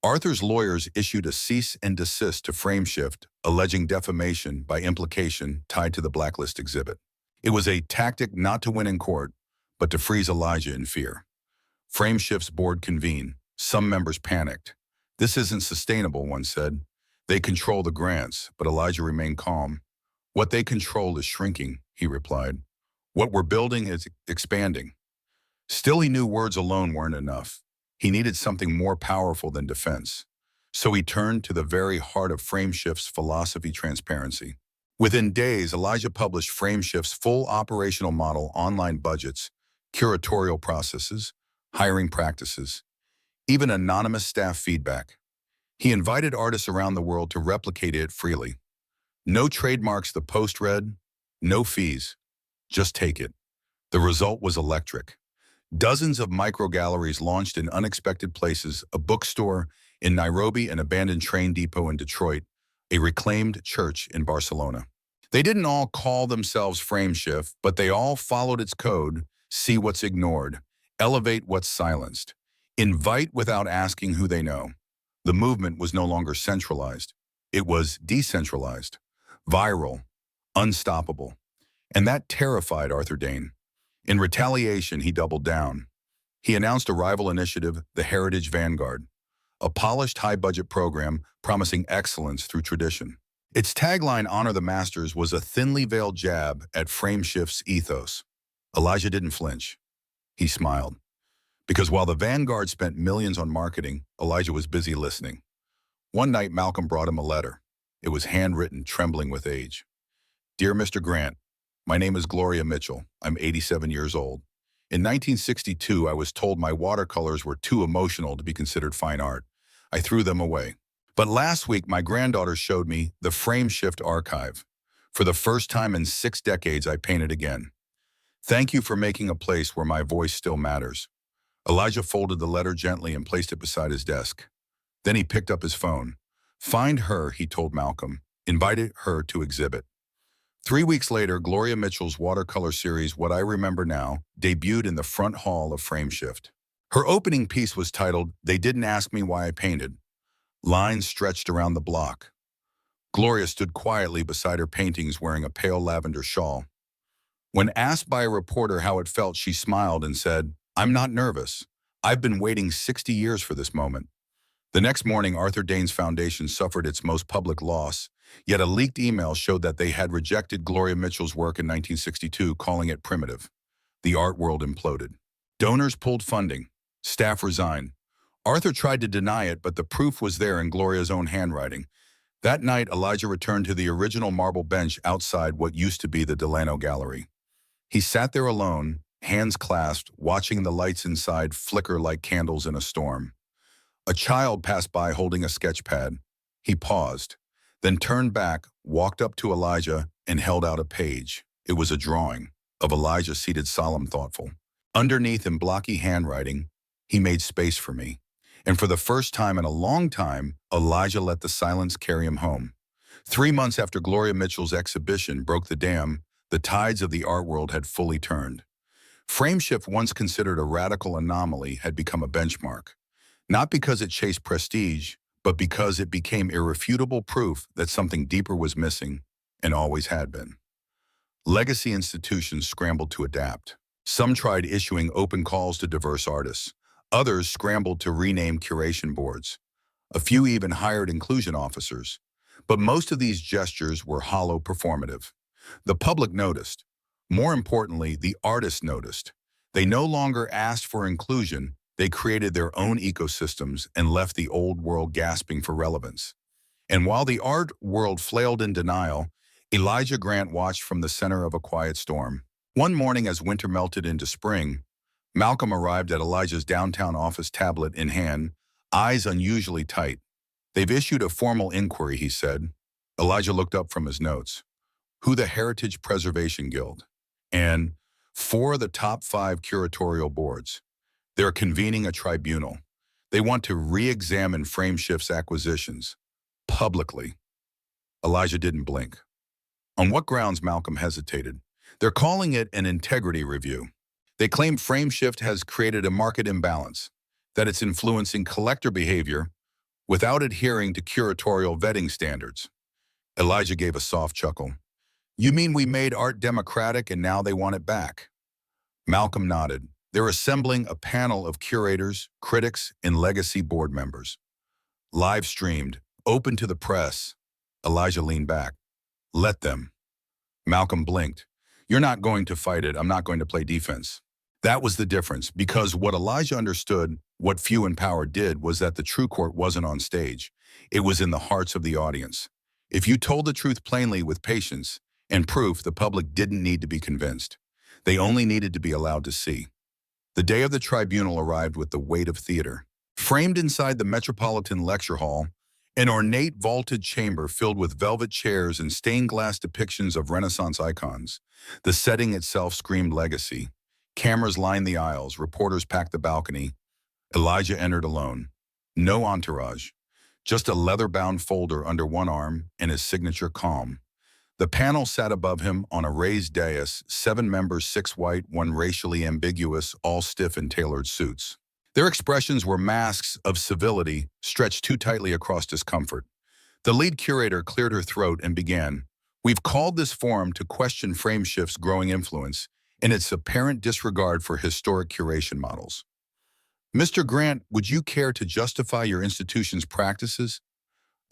Arthur's lawyers issued a cease and desist to Frameshift, alleging defamation by implication tied to the blacklist exhibit. It was a tactic not to win in court, but to freeze Elijah in fear. Frameshift's board convened. Some members panicked. "This isn't sustainable," one said. "They control the grants," but Elijah remained calm. "What they control is shrinking," he replied. "What we're building is expanding." Still, he knew words alone weren't enough. He needed something more powerful than defense. So he turned to the very heart of Frameshift's philosophy: transparency. Within days, Elijah published Frameshift's full operational model: online budgets, curatorial processes, hiring practices. even anonymous staff feedback. He invited artists around the world to replicate it freely. No trademarks, the post read, no fees, just take it. The result was electric. Dozens of micro-galleries launched in unexpected places, a bookstore in Nairobi, an abandoned train depot in Detroit, a reclaimed church in Barcelona. They didn't all call themselves Frameshift, but they all followed its code: see what's ignored, elevate what's silenced, invite without asking who they know. The movement was no longer centralized. It was decentralized, viral, unstoppable. And that terrified Arthur Dane. In retaliation, he doubled down. He announced a rival initiative, the Heritage Vanguard, a polished high-budget program promising excellence through tradition. Its tagline, Honor the Masters, was a thinly veiled jab at Frameshift's ethos. Elijah didn't flinch. He smiled. Because while the Vanguard spent millions on marketing, Elijah was busy listening. One night, Malcolm brought him a letter. It was handwritten, trembling with age. Dear Mr. Grant, my name is Gloria Mitchell. I'm 87 years old. In 1962, I was told my watercolors were too emotional to be considered fine art. I threw them away. But last week, my granddaughter showed me the Frameshift archive. For the first time in 6 decades, I painted again. Thank you for making a place where my voice still matters. Elijah folded the letter gently and placed it beside his desk. Then he picked up his phone. Find her, he told Malcolm. Invited her to exhibit. 3 weeks later, Gloria Mitchell's watercolor series, What I Remember Now, debuted in the front hall of Frameshift. Her opening piece was titled, They Didn't Ask Me Why I Painted. Lines stretched around the block. Gloria stood quietly beside her paintings wearing a pale lavender shawl. When asked by a reporter how it felt, she smiled and said, I'm not nervous. I've been waiting 60 years for this moment. The next morning, Arthur Dane's foundation suffered its most public loss, yet a leaked email showed that they had rejected Gloria Mitchell's work in 1962, calling it primitive. The art world imploded. Donors pulled funding. Staff resigned. Arthur tried to deny it, but the proof was there in Gloria's own handwriting. That night, Elijah returned to the original marble bench outside what used to be the Delano Gallery. He sat there alone, hands clasped, watching the lights inside flicker like candles in a storm. A child passed by holding a sketch pad. He paused, then turned back, walked up to Elijah, and held out a page. It was a drawing of Elijah seated solemn, thoughtful. Underneath, in blocky handwriting, he made space for me. And for the first time in a long time, Elijah let the silence carry him home. 3 months after Gloria Mitchell's exhibition broke the dam, the tides of the art world had fully turned. Frameshift, once considered a radical anomaly, had become a benchmark. Not because it chased prestige, but because it became irrefutable proof that something deeper was missing and always had been. Legacy institutions scrambled to adapt. Some tried issuing open calls to diverse artists. Others scrambled to rename curation boards. A few even hired inclusion officers. But most of these gestures were hollow, performative. The public noticed. More importantly, the artists noticed. They no longer asked for inclusion. They created their own ecosystems and left the old world gasping for relevance. And while the art world flailed in denial, Elijah Grant watched from the center of a quiet storm. One morning, as winter melted into spring, Malcolm arrived at Elijah's downtown office, tablet in hand, eyes unusually tight. They've issued a formal inquiry, he said. Elijah looked up from his notes. Who? The Heritage Preservation Guild. And 4 of the top 5 curatorial boards. They're convening a tribunal. They want to re-examine Frameshift's acquisitions. Publicly. Elijah didn't blink. On what grounds? Malcolm hesitated. They're calling it an integrity review. They claim Frameshift has created a market imbalance, that it's influencing collector behavior without adhering to curatorial vetting standards. Elijah gave a soft chuckle. You mean we made art democratic and now they want it back? Malcolm nodded. They're assembling a panel of curators, critics, and legacy board members. Live streamed, open to the press. Elijah leaned back. Let them. Malcolm blinked. You're not going to fight it. I'm not going to play defense. That was the difference, because what Elijah understood, what few in power did, was that the true court wasn't on stage. It was in the hearts of the audience. If you told the truth plainly with patience and proof, the public didn't need to be convinced. They only needed to be allowed to see. The day of the tribunal arrived with the weight of theater. Framed inside the Metropolitan Lecture Hall, an ornate vaulted chamber filled with velvet chairs and stained glass depictions of Renaissance icons. The setting itself screamed legacy. Cameras lined the aisles, reporters packed the balcony. Elijah entered alone. No entourage, just a leather-bound folder under one arm and his signature calm. The panel sat above him on a raised dais, 7 members, 6 white, 1 racially ambiguous, all stiff in tailored suits. Their expressions were masks of civility stretched too tightly across discomfort. The lead curator cleared her throat and began, "We've called this forum to question Frameshift's growing influence and its apparent disregard for historic curation models. Mr. Grant, would you care to justify your institution's practices?"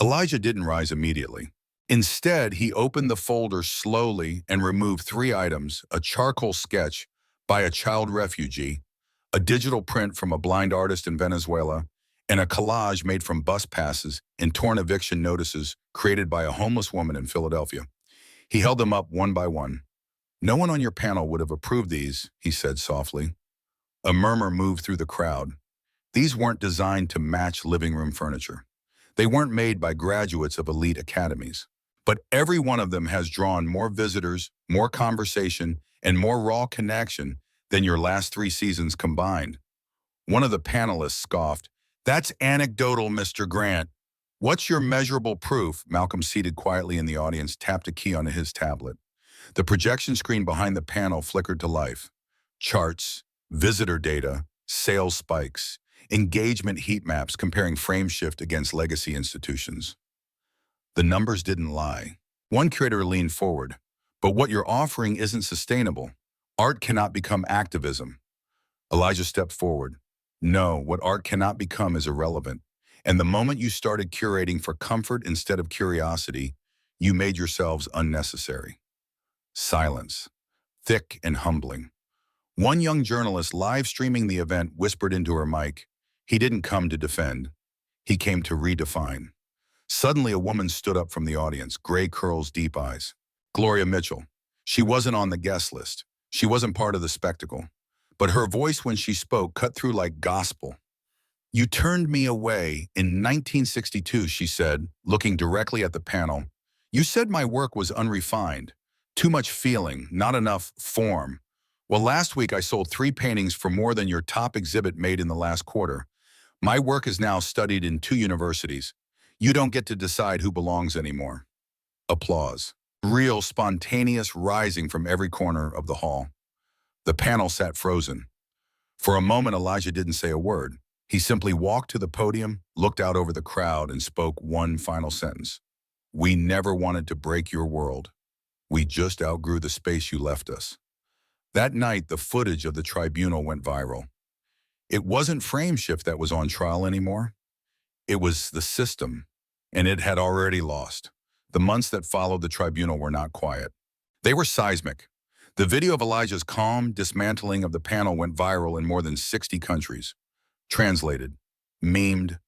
Elijah didn't rise immediately. Instead, he opened the folder slowly and removed 3 items: a charcoal sketch by a child refugee, a digital print from a blind artist in Venezuela, and a collage made from bus passes and torn eviction notices created by a homeless woman in Philadelphia. He held them up one by one. "No one on your panel would have approved these," he said softly. A murmur moved through the crowd. These weren't designed to match living room furniture. They weren't made by graduates of elite academies. But every one of them has drawn more visitors, more conversation, and more raw connection than your last 3 seasons combined. One of the panelists scoffed, "That's anecdotal, Mr. Grant. What's your measurable proof?" Malcolm, seated quietly in the audience, tapped a key on his tablet. The projection screen behind the panel flickered to life. Charts, visitor data, sales spikes, engagement heat maps comparing Frameshift against legacy institutions. The numbers didn't lie. One curator leaned forward. "But what you're offering isn't sustainable. Art cannot become activism." Elijah stepped forward. "No, what art cannot become is irrelevant. And the moment you started curating for comfort instead of curiosity, you made yourselves unnecessary." Silence, thick and humbling. One young journalist live streaming the event whispered into her mic, "He didn't come to defend. He came to redefine." Suddenly, a woman stood up from the audience, gray curls, deep eyes. Gloria Mitchell. She wasn't on the guest list. She wasn't part of the spectacle. But her voice when she spoke cut through like gospel. "You turned me away in 1962, she said, looking directly at the panel. "You said my work was unrefined. Too much feeling, not enough form. Well, last week I sold 3 paintings for more than your top exhibit made in the last quarter. My work is now studied in 2 universities. You don't get to decide who belongs anymore." Applause. Real, spontaneous rising from every corner of the hall. The panel sat frozen. For a moment, Elijah didn't say a word. He simply walked to the podium, looked out over the crowd, and spoke one final sentence. "We never wanted to break your world. We just outgrew the space you left us." That night, the footage of the tribunal went viral. It wasn't Frameshift that was on trial anymore. It was the system, and it had already lost. The months that followed the tribunal were not quiet. They were seismic. The video of Elijah's calm dismantling of the panel went viral in more than 60 countries. Translated, memed,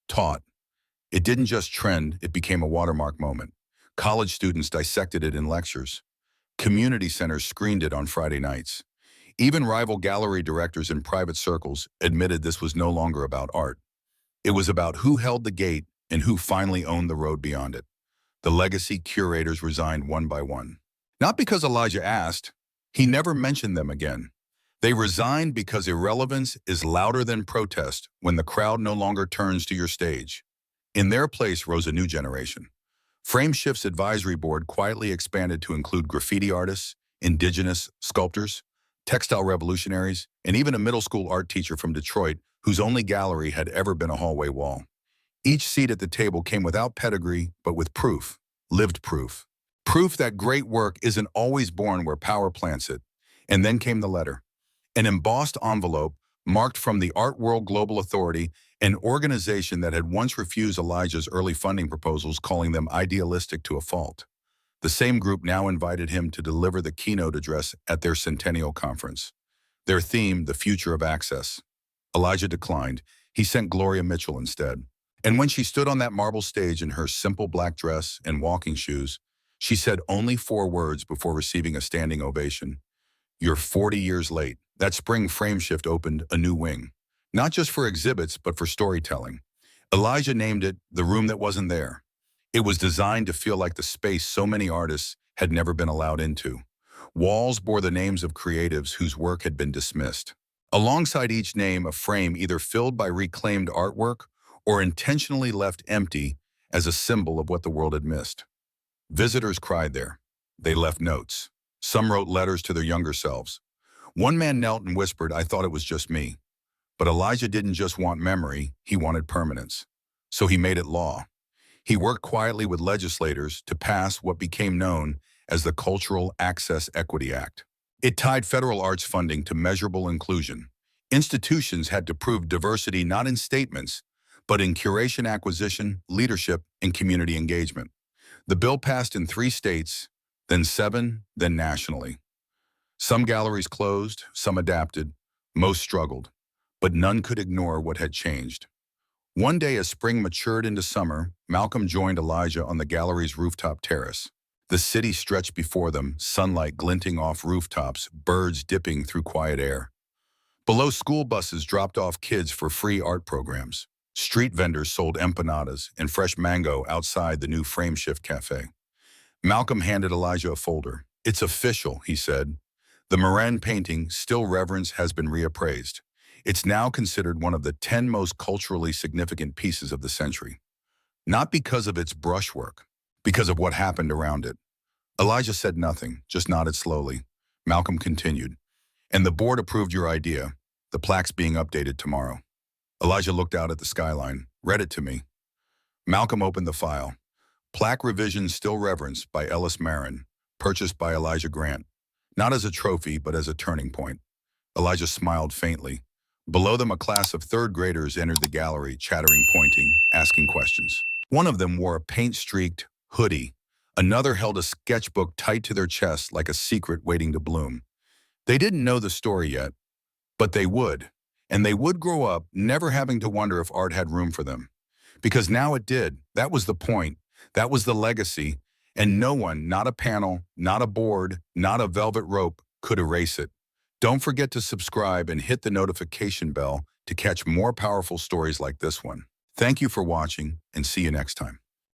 taught. It didn't just trend, it became a watermark moment. College students dissected it in lectures. Community centers screened it on Friday nights. Even rival gallery directors in private circles admitted this was no longer about art. It was about who held the gate and who finally owned the road beyond it. The legacy curators resigned one by one. Not because Elijah asked. He never mentioned them again. They resigned because irrelevance is louder than protest when the crowd no longer turns to your stage. In their place rose a new generation. Frameshift's advisory board quietly expanded to include graffiti artists, indigenous sculptors, textile revolutionaries, and even a middle school art teacher from Detroit whose only gallery had ever been a hallway wall. Each seat at the table came without pedigree, but with proof, lived proof. Proof that great work isn't always born where power plants it. And then came the letter. An embossed envelope marked from the Art World Global Authority, an organization that had once refused Elijah's early funding proposals, calling them idealistic to a fault. The same group now invited him to deliver the keynote address at their centennial conference. Their theme, the future of access. Elijah declined. He sent Gloria Mitchell instead. And when she stood on that marble stage in her simple black dress and walking shoes, she said only 4 words before receiving a standing ovation. "You're 40 years late." That spring, Frameshift opened a new wing. not just for exhibits, but for storytelling. Elijah named it The Room That Wasn't There. It was designed to feel like the space so many artists had never been allowed into. Walls bore the names of creatives whose work had been dismissed. Alongside each name, a frame either filled by reclaimed artwork or intentionally left empty as a symbol of what the world had missed. Visitors cried there. They left notes. Some wrote letters to their younger selves. One man knelt and whispered, "I thought it was just me." But Elijah didn't just want memory, he wanted permanence. So he made it law. He worked quietly with legislators to pass what became known as the Cultural Access Equity Act. It tied federal arts funding to measurable inclusion. Institutions had to prove diversity not in statements, but in curation acquisition, leadership, and community engagement. The bill passed in 3 states, then 7, then nationally. Some galleries closed, some adapted, most struggled, but none could ignore what had changed. One day as spring matured into summer, Malcolm joined Elijah on the gallery's rooftop terrace. The city stretched before them, sunlight glinting off rooftops, birds dipping through quiet air. Below, school buses dropped off kids for free art programs. Street vendors sold empanadas and fresh mango outside the new Frameshift Cafe. Malcolm handed Elijah a folder. "It's official," he said. "The Moran painting, Still Reverence, has been reappraised. It's now considered one of the 10 most culturally significant pieces of the century. Not because of its brushwork, because of what happened around it." Elijah said nothing, just nodded slowly. Malcolm continued. "And the board approved your idea. The plaque's being updated tomorrow." Elijah looked out at the skyline, read it to me. Malcolm opened the file. "Plaque revision Still Reverence by Ellis Marin, purchased by Elijah Grant. Not as a trophy, but as a turning point." Elijah smiled faintly. Below them, a class of 3rd graders entered the gallery, chattering, pointing, asking questions. One of them wore a paint-streaked hoodie. Another held a sketchbook tight to their chest like a secret waiting to bloom. They didn't know the story yet, but they would. And they would grow up never having to wonder if art had room for them. Because now it did. That was the point. That was the legacy. And no one, not a panel, not a board, not a velvet rope, could erase it. Don't forget to subscribe and hit the notification bell to catch more powerful stories like this one. Thank you for watching, and see you next time.